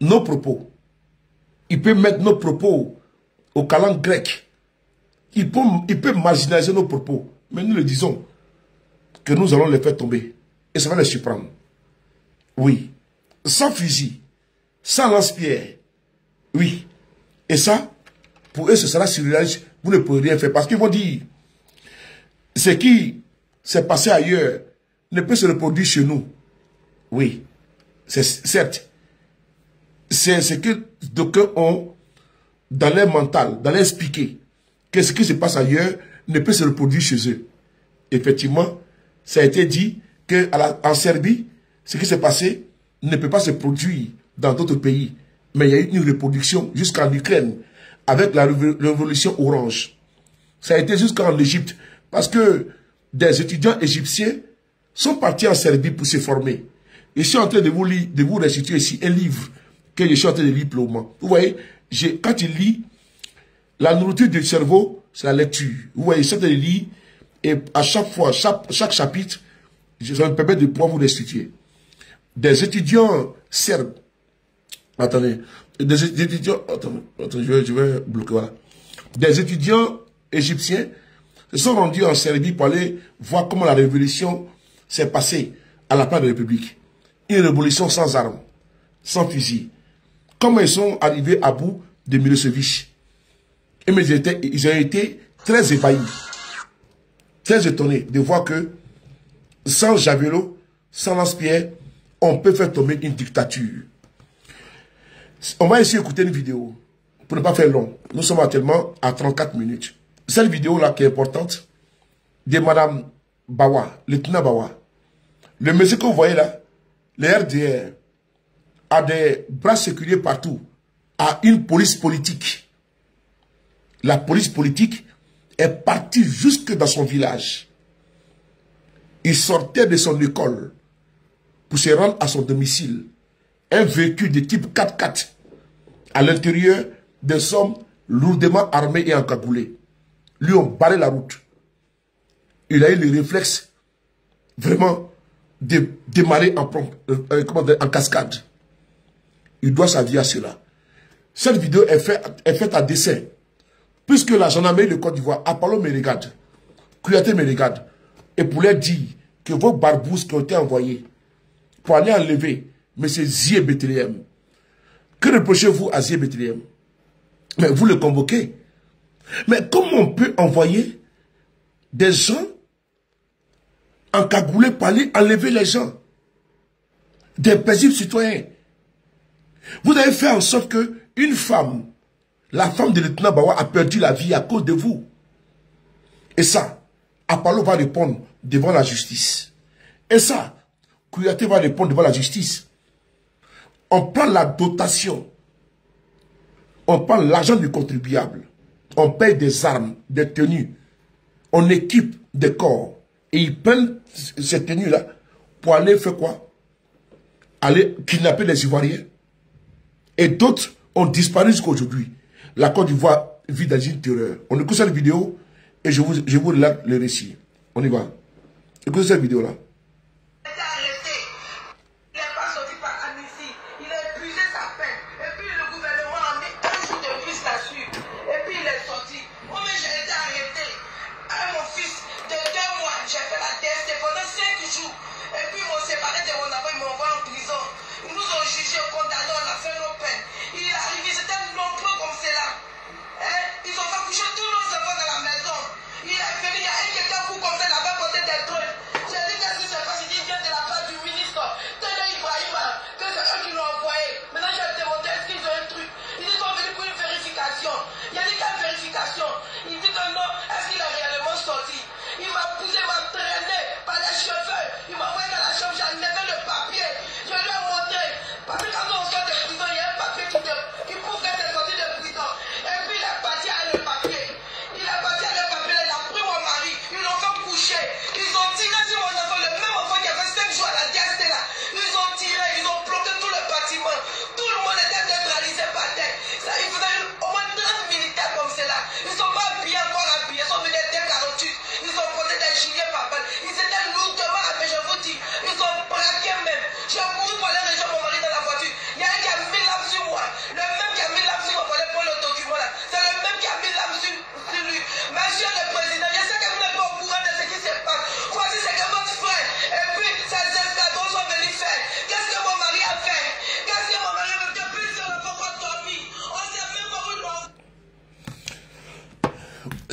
nos propos. Il peut mettre nos propos au calendrier grec. Il peut marginaliser nos propos. Mais nous le disons que nous allons les faire tomber. Et ça va les surprendre. Oui. Sans fusil, sans lance-pierre. Oui. Et ça, pour eux, ce sera surréaliste. Vous ne pouvez rien faire. Parce qu'ils vont dire, ce qui s'est passé ailleurs ne peut se reproduire chez nous. Oui. C'est certes. C'est ce que d'aucuns ont dans leur mental, dans leur expliquer, que ce qui se passe ailleurs ne peut se reproduire chez eux. Effectivement, ça a été dit qu'en Serbie, ce qui s'est passé ne peut pas se produire dans d'autres pays. Mais il y a eu une reproduction jusqu'en Ukraine, avec la révolution orange. Ça a été jusqu'en Égypte, parce que des étudiants égyptiens sont partis en Serbie pour se former. Je suis en train de vous restituer ici un livre que je suis en train de lire pour le moment. Vous voyez, quand je lis, la nourriture du cerveau, c'est la lecture. Vous voyez, je suis en train de lire, et à chaque fois, chaque chapitre, ça me permet de pouvoir vous restituer. Des étudiants serbes, attendez, des étudiants, attendez, je vais bloquer, voilà. Des étudiants égyptiens se sont rendus en Serbie pour aller voir comment la révolution s'est passée à la place de la République. Une révolution sans armes, sans fusil. Comment ils sont arrivés à bout de Milosevic. Et mais ils ont été très ébahis, très étonnés de voir que sans javelot, sans lance-pierre, on peut faire tomber une dictature. On va essayer d'écouter une vidéo pour ne pas faire long. Nous sommes actuellement à 34 minutes. Cette vidéo-là qui est importante, de Madame Bawa, lieutenant Bawa. Le monsieur que vous voyez là, le RDR, a des bras sécuriers partout, a une police politique. La police politique est partie jusque dans son village. Il sortait de son école pour se rendre à son domicile. Un véhicule de type 4x4 à l'intérieur des hommes lourdement armés et encagoulés. Lui ont barré la route. Il a eu le réflexe vraiment de démarrer en cascade. Il doit sa vie à cela. Cette vidéo est faite à dessein. Puisque la gendarmerie de Côte d'Ivoire, Apollo me regarde, Kouyaté me regarde, et pour leur dire que vos barbouzes qui ont été envoyés pour aller enlever M. Zie Bethléem. Que reprochez-vous à Zie Bethléem? Mais vous le convoquez. Mais comment on peut envoyer des gens encagoulés pour aller enlever les gens? Des paisibles citoyens. Vous avez fait en sorte que une femme, la femme de lieutenant Bawa, a perdu la vie à cause de vous. Et ça, Apollo va répondre devant la justice. Et ça, Kouyaté va répondre devant la justice. On prend la dotation. On prend l'argent du contribuable. On paye des armes, des tenues. On équipe des corps. Et ils prennent ces tenues-là pour aller faire quoi? Aller kidnapper les Ivoiriens. Et d'autres ont disparu jusqu'à aujourd'hui. La Côte d'Ivoire vit dans une terreur. On écoute cette vidéo et je vous relate le récit. On y va. Écoutez cette vidéo-là.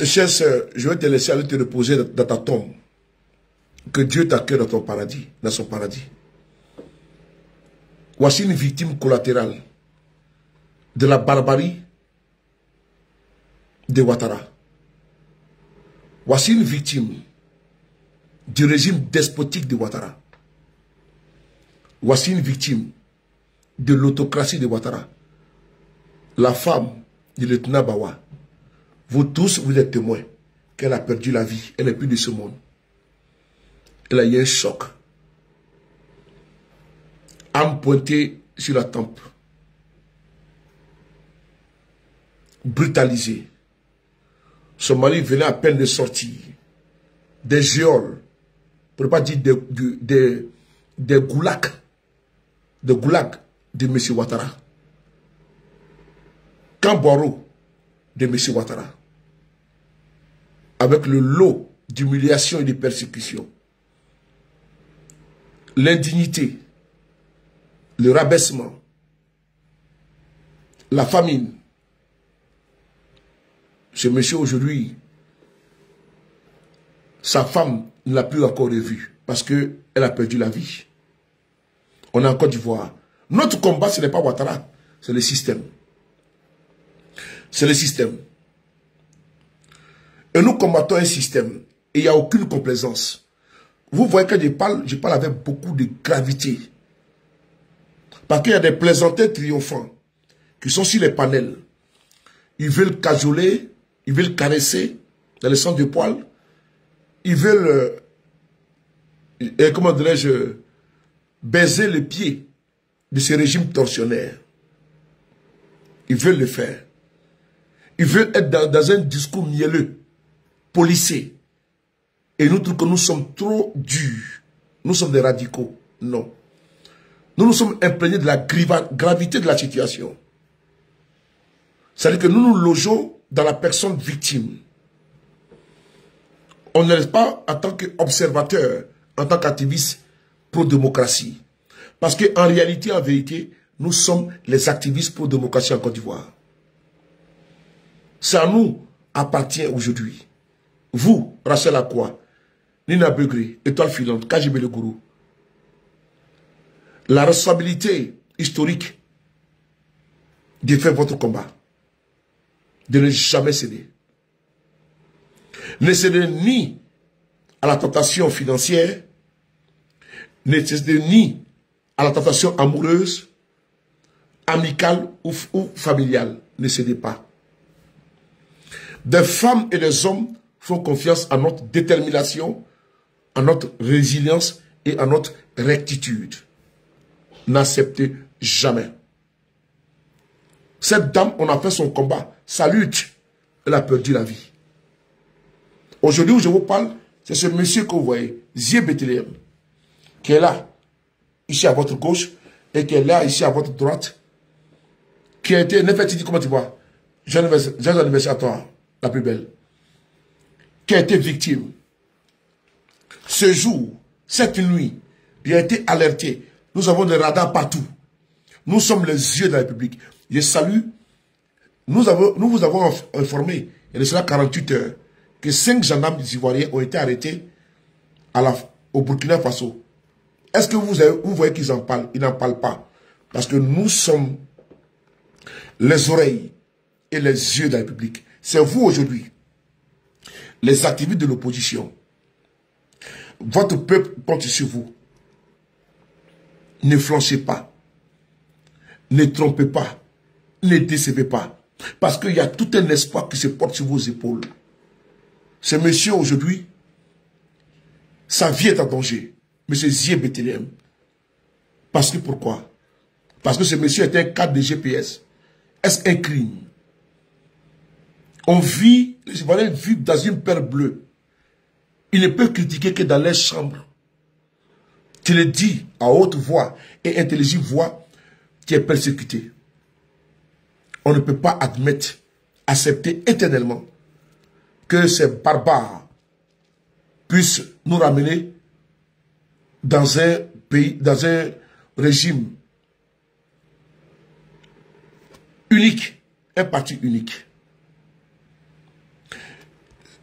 Chère sœur, je vais te laisser aller te reposer dans ta tombe. Que Dieu t'accueille dans ton paradis, dans son paradis. Voici une victime collatérale de la barbarie de Ouattara. Voici une victime du régime despotique de Ouattara. Voici une victime de l'autocratie de Ouattara. La femme du lieutenant Bawa. Vous tous, vous êtes témoins qu'elle a perdu la vie. Elle n'est plus de ce monde. Elle a eu un choc. Âme pointée sur la tempe. Brutalisée. Son mari venait à peine de sortir. Des geôles. Pour ne pas dire des goulags. Des goulags de M. Ouattara. Camboro de M. Ouattara. Avec le lot d'humiliation et de persécution. L'indignité. Le rabaissement. La famine. Ce monsieur aujourd'hui, sa femme ne l'a plus encore revu parce qu'elle a perdu la vie. On est en Côte d'Ivoire. Notre combat, ce n'est pas Ouattara, c'est le système. C'est le système. Et nous combattons un système. Et il n'y a aucune complaisance. Vous voyez que je parle avec beaucoup de gravité. Parce qu'il y a des plaisantins triomphants qui sont sur les panels. Ils veulent cajoler, ils veulent caresser dans le sens du poil. Ils veulent, comment dirais-je, baiser le pied de ce régime tortionnaire. Ils veulent le faire. Ils veulent être dans un discours mielleux, policé. Et nous trouvons que nous sommes trop durs. Nous sommes des radicaux. Non. Nous nous sommes imprégnés de la gravité de la situation. C'est-à-dire que nous nous logeons dans la personne victime. On ne reste pas en tant qu'observateur, en tant qu'activiste pro-démocratie. Parce qu'en réalité, en vérité, nous sommes les activistes pour la démocratie en Côte d'Ivoire. Ça nous appartient aujourd'hui. Vous, Rachel Akwa, Nina Begré, Étoile Filante, KGB Le Gourou, la responsabilité historique de faire votre combat, de ne jamais céder. Ne cédez ni à la tentation financière, ne cédez ni à la tentation amoureuse, amicale ou familiale. Ne cédez pas. Des femmes et des hommes font confiance à notre détermination, à notre résilience et à notre rectitude. N'acceptez jamais. Cette dame, on a fait son combat, sa lutte, elle a perdu la vie. Aujourd'hui où je vous parle, c'est ce monsieur que vous voyez, Zie Bethléem, qui est là, ici à votre gauche, et qui est là, ici à votre droite, qui a été, Nefertiti, comment tu vois, j'ai un anniversaire à toi, la plus belle, qui a été victime. Ce jour, cette nuit, il a été alerté. Nous avons des radars partout. Nous sommes les yeux de la République. Je salue. Nous vous avons informé, il y a de cela 48 heures, que 5 gendarmes ivoiriens ont été arrêtés au Burkina Faso. Est-ce que vous voyez qu'ils en parlent? Ils n'en parlent pas. Parce que nous sommes les oreilles et les yeux de la République. C'est vous aujourd'hui, les activistes de l'opposition. Votre peuple compte sur vous. Ne flanchez pas. Ne trompez pas. Ne décevez pas. Parce qu'il y a tout un espoir qui se porte sur vos épaules. Ce monsieur aujourd'hui, sa vie est en danger. Monsieur Zie Bethléem. Parce que pourquoi? Parce que ce monsieur est un cadre de GPS. Est-ce un crime? On vit, les Ivoiriens vivent dans une peur bleue. Ils ne peuvent critiquer que dans les chambres. Tu le dis à haute voix et intelligible voix, tu es persécuté. On ne peut pas accepter éternellement que ces barbares puissent nous ramener dans un pays, dans un régime unique, un parti unique.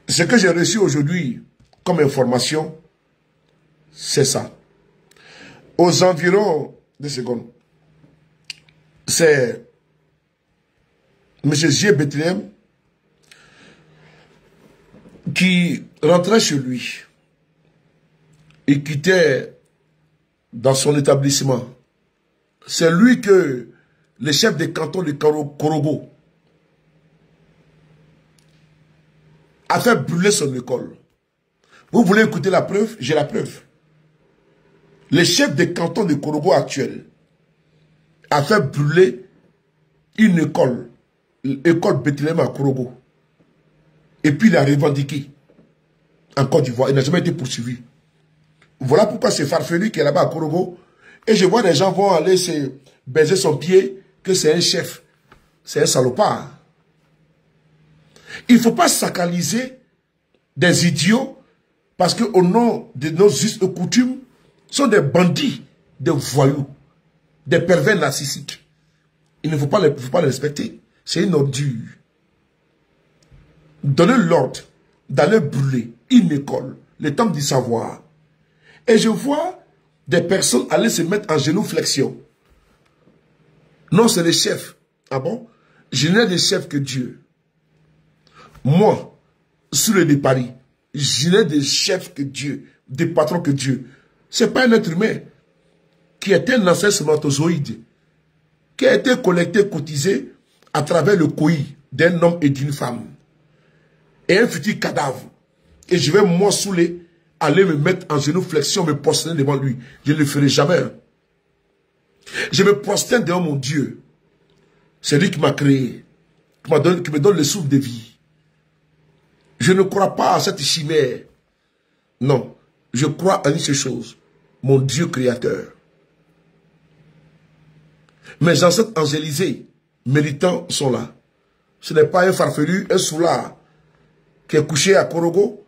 Ce que j'ai reçu aujourd'hui comme information, c'est ça. Aux environs, 2 secondes, c'est M. Zie Bethléem qui rentrait chez lui et quittait dans son établissement. C'est lui que le chef de canton de Korogo a fait brûler son école. Vous voulez écouter la preuve? J'ai la preuve. Le chef de canton de Korogo actuel a fait brûler une école, l'école Bethléem à Korogo. Et puis il a revendiqué en Côte d'Ivoire. Il n'a jamais été poursuivi. Voilà pourquoi c'est farfelu qui est là-bas à Korogo. Et je vois des gens vont aller se baiser son pied que c'est un chef. C'est un salopard. Il ne faut pas sacraliser des idiots parce qu'au nom de nos us et coutumes, sont des bandits, des voyous, des pervers narcissiques. Il ne faut pas les respecter. C'est une ordure. Donnez l'ordre d'aller brûler une école, le temple du savoir. Et je vois des personnes aller se mettre en génuflexion. Non, c'est les chefs. Ah bon? Je n'ai de chef que Dieu. Moi, sous le de Paris, je n'ai de chef que Dieu, de patron que Dieu. Ce n'est pas un être humain qui est un ancien spermatozoïde, qui a été collecté, cotisé à travers le couillis d'un homme et d'une femme. Et un futur cadavre. Et je vais moi saouler, aller me mettre en genuflexion, me prosterner devant lui. Je ne le ferai jamais. Je me prosterne devant mon Dieu. C'est lui qui m'a créé, qui me donne le souffle de vie. Je ne crois pas à cette chimère. Non, je crois à une seule chose, mon Dieu créateur. Mes ancêtres angélisés, méritants, sont là. Ce n'est pas un farfelu, un soulard qui est couché à Korogo,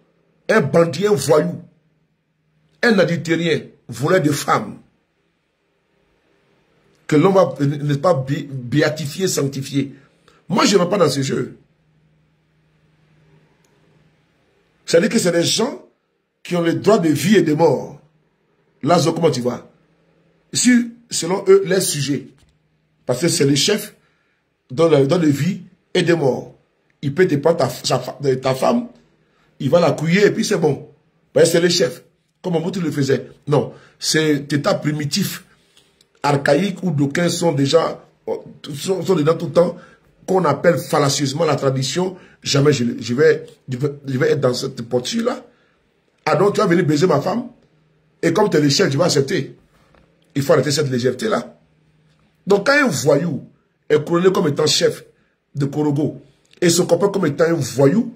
un bandit, un voyou, un adultérien, voleur de femmes. que l'homme va, n'est-ce pas, béatifier, sanctifier. Moi, je ne vais pas dans ce jeu. C'est-à-dire que c'est des gens qui ont le droit de vie et de mort. Lazo, comment tu vois? Si, selon eux, les sujets, parce que c'est le chef dans le vie et de mort. Il peut te prendre ta femme, il va la couiller et puis c'est bon. C'est le chef. Comme Mobutu le faisait. Non, c'est état primitif, archaïque, où d'aucuns sont déjà, sont dedans tout le temps, qu'on appelle fallacieusement la tradition. Jamais je vais être dans cette posture-là. Ah donc tu vas venir baiser ma femme, et comme tu es le chef, tu vas accepter. Il faut arrêter cette légèreté-là. Donc quand un voyou est couronné comme étant chef de Korogo, et se comporte comme étant un voyou,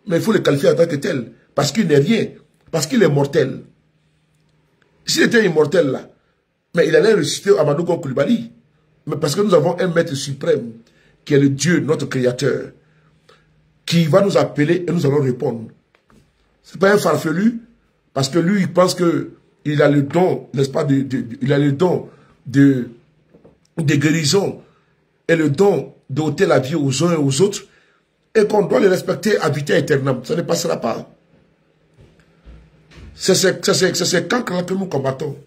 mais il faut le qualifier en tant que tel, parce qu'il n'est rien, parce qu'il est mortel. S'il était immortel là, mais il allait ressusciter Amadou Gon Coulibaly. Mais parce que nous avons un maître suprême, qui est le Dieu, notre créateur, qui va nous appeler et nous allons répondre. Ce n'est pas un farfelu, parce que lui, il pense qu'il a le don, n'est-ce pas, il a le don de guérison et le don d'ôter la vie aux uns et aux autres, et qu'on doit les respecter à vitam aeternam. Ça ne passera pas. C'est ces cancres-là que nous combattons.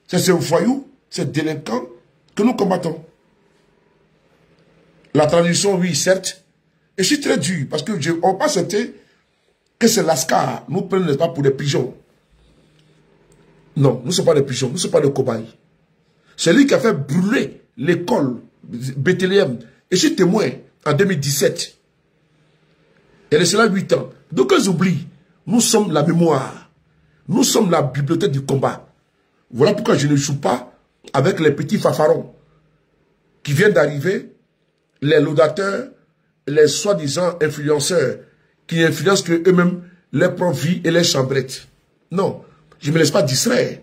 C'est ces voyous, ces délinquants que nous combattons. La tradition, oui, certes. Et je suis très dur, parce que on peut accepter que c'est l'ascar nous prenne, n'est-ce pas, pour des pigeons. Non, nous ne sommes pas des pigeons, nous ne sommes pas des cobayes. C'est lui qui a fait brûler l'école Bethléem. Et je suis témoin en 2017. Il y a cela 8 ans. Donc, ils oublient, nous sommes la mémoire. Nous sommes la bibliothèque du combat. Voilà pourquoi je ne joue pas avec les petits fafarons qui viennent d'arriver, les laudateurs, les soi-disant influenceurs qui influencent que eux-mêmes leur propre vie et les chambrettes. Non, je ne me laisse pas distraire.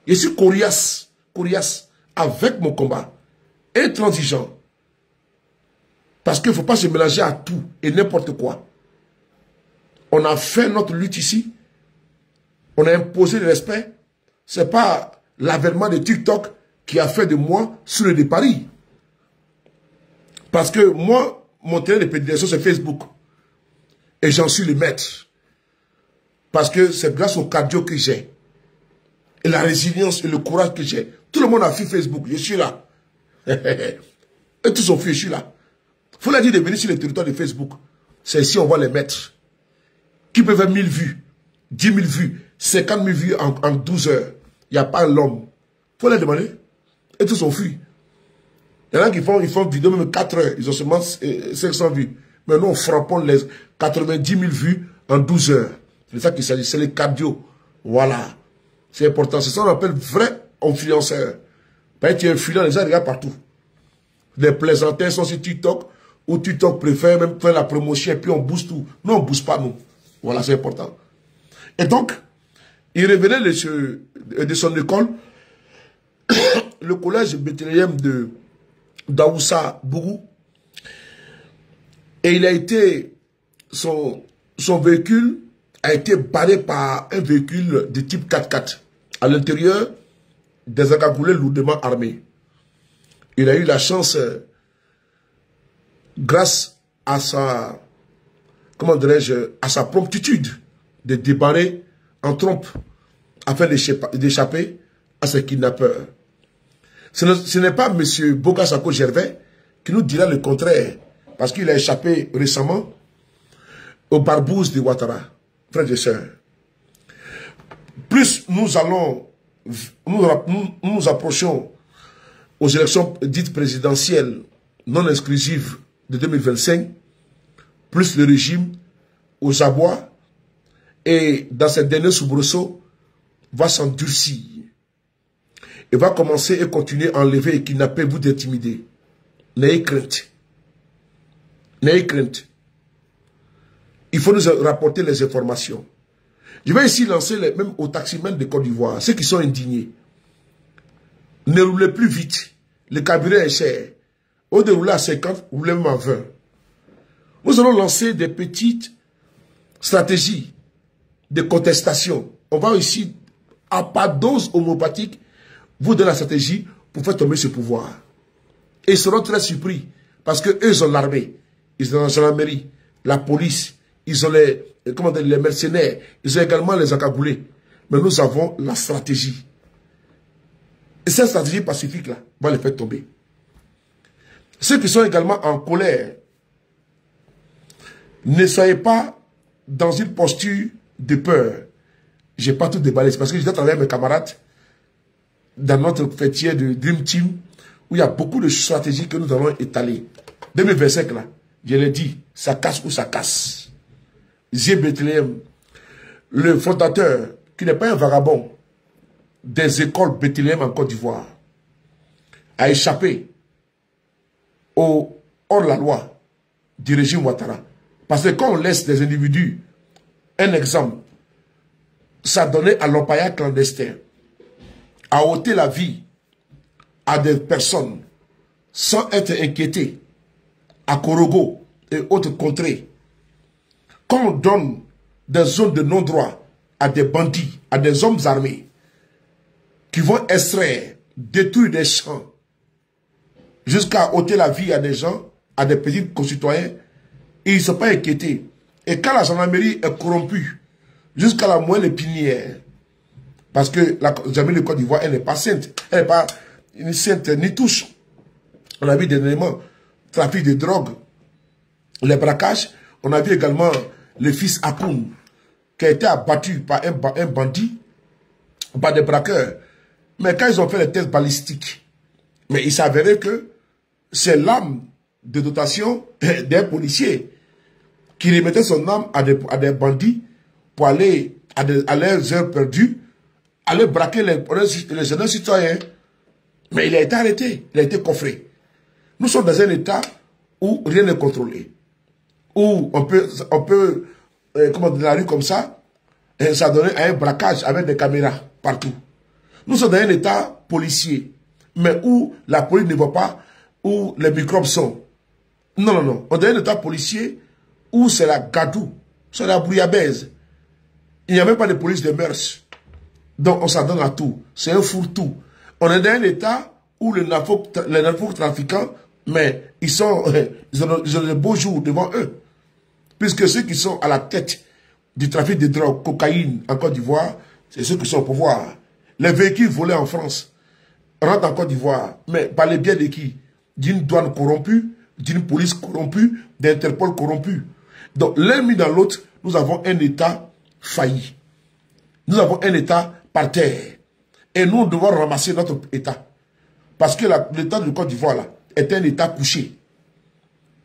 Je suis coriace avec mon combat, intransigeant. Parce qu'il ne faut pas se mélanger à tout et n'importe quoi. On a fait notre lutte ici. On a imposé le respect. Ce n'est pas l'avènement de TikTok qui a fait de moi sur le de Paris. Parce que moi, mon terrain de prédilection, c'est Facebook. Et j'en suis le maître. Parce que c'est grâce au cardio que j'ai. Et la résilience et le courage que j'ai. Tout le monde a fui Facebook. Je suis là. Et tous ont fui, je suis là. Il faut leur dire de venir sur le territoire de Facebook. C'est ici on va les mettre. Qui peut faire 1000 vues, 10 000 vues, 50 000 vues en 12 heures. Il n'y a pas l'homme. Il faut leur demander. Et tous ont fui. Il y en a qui font vidéo même 4 heures. Ils ont seulement 500 vues. Mais nous, on frappons les 90 000 vues en 12 heures. C'est ça qu'il s'agit. C'est les cardio. Voilà. C'est important. C'est ça qu'on appelle vrai influenceur. Parce que tu es influent, les gens regardent partout. Les plaisantins sont sur TikTok, ou TikTok préfère même faire la promotion et puis on booste tout. Nous, on ne booste pas, nous. Voilà, c'est important. Et donc, il revenait de son école, le collège Bethléem de Daoussa Bougou, et il a été, son véhicule a été barré par un véhicule de type 4x4. À l'intérieur, des agagoulés lourdement armés. Il a eu la chance, grâce à sa, comment dirais-je, à sa promptitude de débarrer en trompe afin d'échapper à ces kidnappeurs. Ce n'est pas M. Bogasako Gervais qui nous dira le contraire, parce qu'il a échappé récemment aux barbouzes de Ouattara, frères et sœurs. Plus nous allons, nous approchons aux élections dites présidentielles non exclusives de 2025, plus le régime aux abois et dans cette dernière soubresaut va s'endurcir et va commencer et continuer à enlever et kidnapper, vous d'intimider. N'ayez crainte. N'ayez crainte. Il faut nous rapporter les informations. Je vais ici lancer même aux taximens de Côte d'Ivoire, ceux qui sont indignés. Ne roulez plus vite. Le carburant est cher. Au lieu de rouler à 50, roulez même à 20. Nous allons lancer des petites stratégies de contestation. On va ici, à pas dose homopathique, vous donner la stratégie pour faire tomber ce pouvoir. Et ils seront très surpris, parce qu'eux, ils ont l'armée, ils ont la gendarmerie, la police, ils ont les mercenaires, ils ont également les encagoulés. Mais nous avons la stratégie. Et cette stratégie pacifique-là va les faire tomber. Ceux qui sont également en colère, ne soyez pas dans une posture de peur. Je n'ai pas tout déballé. C'est parce que je dois travailler avec mes camarades dans notre fêtier de Dream Team, où il y a beaucoup de stratégies que nous allons étaler. 2025, là, je l'ai dit, ça casse ou ça casse. Zé Bethléem, le fondateur, qui n'est pas un vagabond, des écoles Bethléem en Côte d'Ivoire, a échappé au hors-la-loi du régime Ouattara. Parce que quand on laisse des individus, un exemple, ça donnait à l'empaillage clandestin, à ôter la vie à des personnes sans être inquiétés, à Korogo et autres contrées. Quand on donne des zones de non-droit à des bandits, à des hommes armés, qui vont extraire, détruire des champs, jusqu'à ôter la vie à des gens, à des petits concitoyens, et ils ne sont pas inquiétés. Et quand la gendarmerie est corrompue, jusqu'à la moelle épinière, parce que la gendarmerie de Côte d'Ivoire, elle n'est pas sainte, elle n'est pas ni sainte ni touche. On a vu des éléments, trafic de drogue, les braquages. On a vu également le fils Akoun, qui a été abattu par un bandit, par des braqueurs. Mais quand ils ont fait les tests balistiques, mais il s'avérait que c'est l'âme de dotation d'un policier qui remettait son âme à des bandits pour aller à leurs heures perdues, aller braquer les jeunes citoyens. Mais il a été arrêté, il a été coffré. Nous sommes dans un état où rien n'est contrôlé. Où on peut comment dans la rue comme ça, et ça donnait à un braquage avec des caméras partout. Nous sommes dans un état policier, mais où la police ne voit pas où les microbes sont. Non, non, non. On est dans un état policier où c'est la gadou, c'est la bouillabaisse. Il n'y a même pas de police de mœurs. Donc on s'en donne à tout. C'est un fourre-tout. On est dans un état où les narcotrafiquants, mais ils ont de beaux jours devant eux. Puisque ceux qui sont à la tête du trafic de drogue, cocaïne en Côte d'Ivoire, c'est ceux qui sont au pouvoir. Les véhicules volés en France rentrent en Côte d'Ivoire, mais par les biais de qui? D'une douane corrompue, d'une police corrompue, d'Interpol corrompue. Donc l'un mis dans l'autre, nous avons un État failli. Nous avons un État par terre. Et nous devons ramasser notre État. Parce que l'État de Côte d'Ivoire là est un État couché.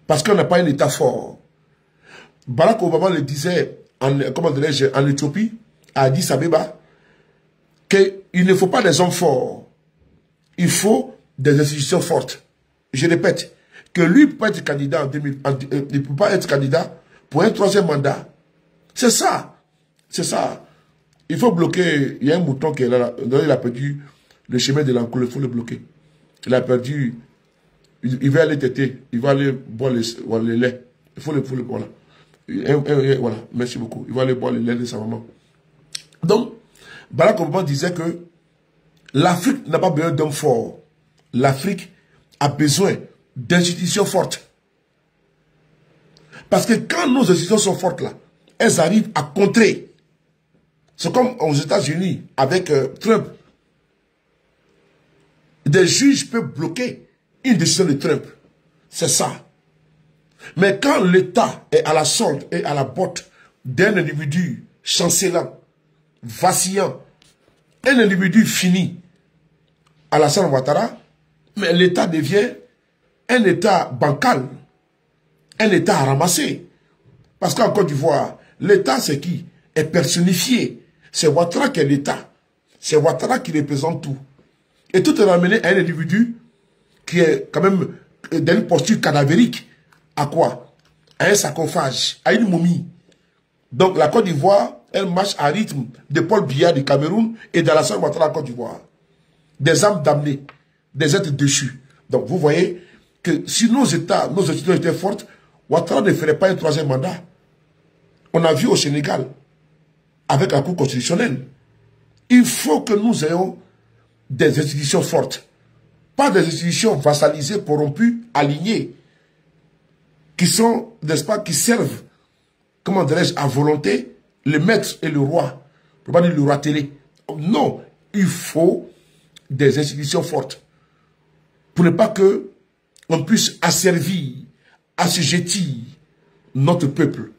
Parce qu'on n'a pas un État fort. Barack Obama le disait en Éthiopie, à Addis Abeba, qu'il ne faut pas des hommes forts. Il faut des institutions fortes. Je répète, que lui peut être candidat il ne peut pas être candidat pour un troisième mandat. C'est ça. C'est ça. Il faut bloquer. Il y a un mouton qui est là. Il a perdu le chemin de l'enclos. Il faut le bloquer. Il a perdu. Il va aller téter. Il va aller boire le lait. Il faut le voilà. Voilà. Merci beaucoup. Il va aller boire le lait de sa maman. Donc, Barack Obama disait que l'Afrique n'a pas besoin d'hommes forts. L'Afrique a besoin d'institutions fortes. Parce que quand nos institutions sont fortes là, elles arrivent à contrer. C'est comme aux États-Unis avec Trump. Des juges peuvent bloquer une décision de Trump. C'est ça. Mais quand l'État est à la solde et à la botte d'un individu chancelant, vacillant, un individu fini, Alassane Ouattara, mais l'État devient un État bancal, un État à ramasser. Parce qu'en Côte d'Ivoire, l'État c'est qui? Est personnifié. C'est Ouattara qui est l'État. C'est Ouattara qui représente tout. Et tout est ramené à un individu qui est quand même dans une posture cadavérique. À quoi? À un sarcophage, à une momie. Donc la Côte d'Ivoire, elle marche à rythme de Paul Biya du Cameroun et d'Alassane Ouattara en Côte d'Ivoire. Des âmes damnées, des êtres déchus. Donc vous voyez que si nos institutions étaient fortes, Ouattara ne ferait pas un troisième mandat. On a vu au Sénégal, avec la Cour constitutionnelle. Il faut que nous ayons des institutions fortes. Pas des institutions vassalisées, corrompues, alignées, qui sont, n'est-ce pas, qui servent, comment dirais-je, à volonté, le maître et le roi. Je ne peux pas dire le roi télé. Non, il faut des institutions fortes pour ne pas que on puisse asservir, assujettir notre peuple.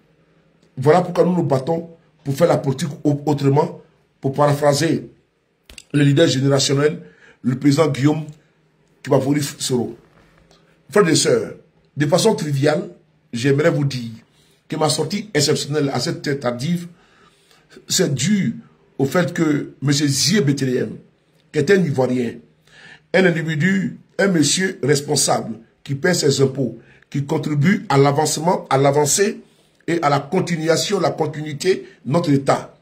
Voilà pourquoi nous nous battons pour faire la politique autrement, pour paraphraser le leader générationnel, le président Guillaume Kibafori Soro. Frères et sœurs, de façon triviale, j'aimerais vous dire que ma sortie exceptionnelle à cette heure tardive, c'est dû au fait que M. Zié Bethléem, qui est un Ivoirien, un individu, un monsieur responsable, qui paie ses impôts, qui contribue à l'avancement, à l'avancée et à la continuation, la continuité de notre État,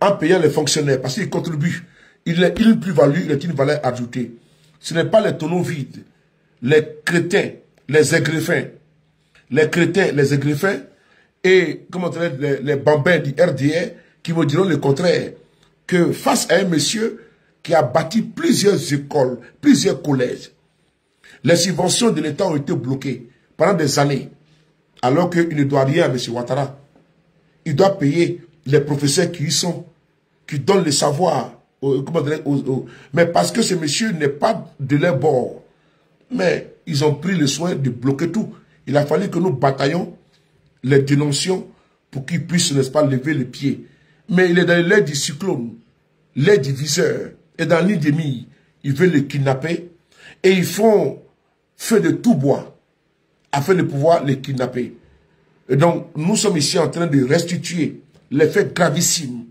en payant les fonctionnaires, parce qu'il contribue. Il est une plus-value, il est une valeur ajoutée. Ce n'est pas les tonneaux vides, les crétins, les aigrefins, et comment dire, les bambins du RDR qui me diront le contraire, que face à un monsieur qui a bâti plusieurs écoles, plusieurs collèges, les subventions de l'État ont été bloquées pendant des années, alors qu'il ne doit rien à M. Ouattara. Il doit payer les professeurs qui y sont, qui donnent le savoir, mais parce que ce monsieur n'est pas de leur bord. Mais ils ont pris le soin de bloquer tout. Il a fallu que nous bataillons, les dénoncions, pour qu'ils puissent, n'est-ce pas, lever les pieds. Mais il est dans l'air du cyclone, l'air du viseur, et dans l'île des milles. Ils veulent le kidnapper, et ils font feu de tout bois, afin de pouvoir les kidnapper. Et donc, nous sommes ici en train de restituer les faits gravissimes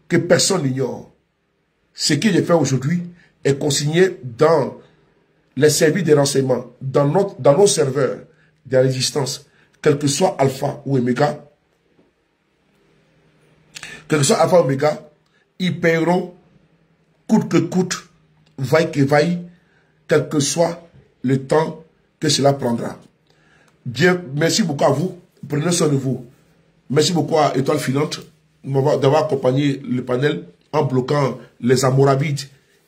que personne n'ignore. Ce que j'ai fait aujourd'hui est consigné dans les services de renseignement, dans nos serveurs de la résistance, quel que soit Alpha ou Omega, ils paieront coûte que coûte, vaille que vaille, quel que soit le temps que cela prendra. Bien, merci beaucoup à vous. Prenez soin de vous. Merci beaucoup à Étoile Filante d'avoir accompagné le panel en bloquant les Amorabides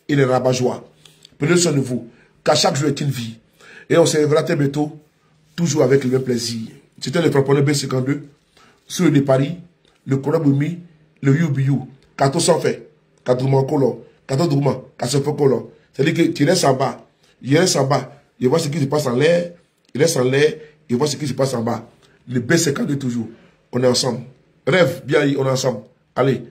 et les Rabat-Joie. Prenez soin de vous. Car chaque jour est une vie. Et on se reverra très bientôt, toujours avec le même plaisir. C'était le frapponneur B52, sur le de Paris, le Koraboumi, le Yubiyu, Kato sans fait, Kato Mankolo, Kato Douma, Kato Fokolo. C'est-à-dire que tu restes en bas, il reste en bas, il voit ce qui se passe en l'air, il reste en l'air, il voit ce qui se passe en bas. Le B52 toujours, on est ensemble. Rêve, bien, on est ensemble. Allez.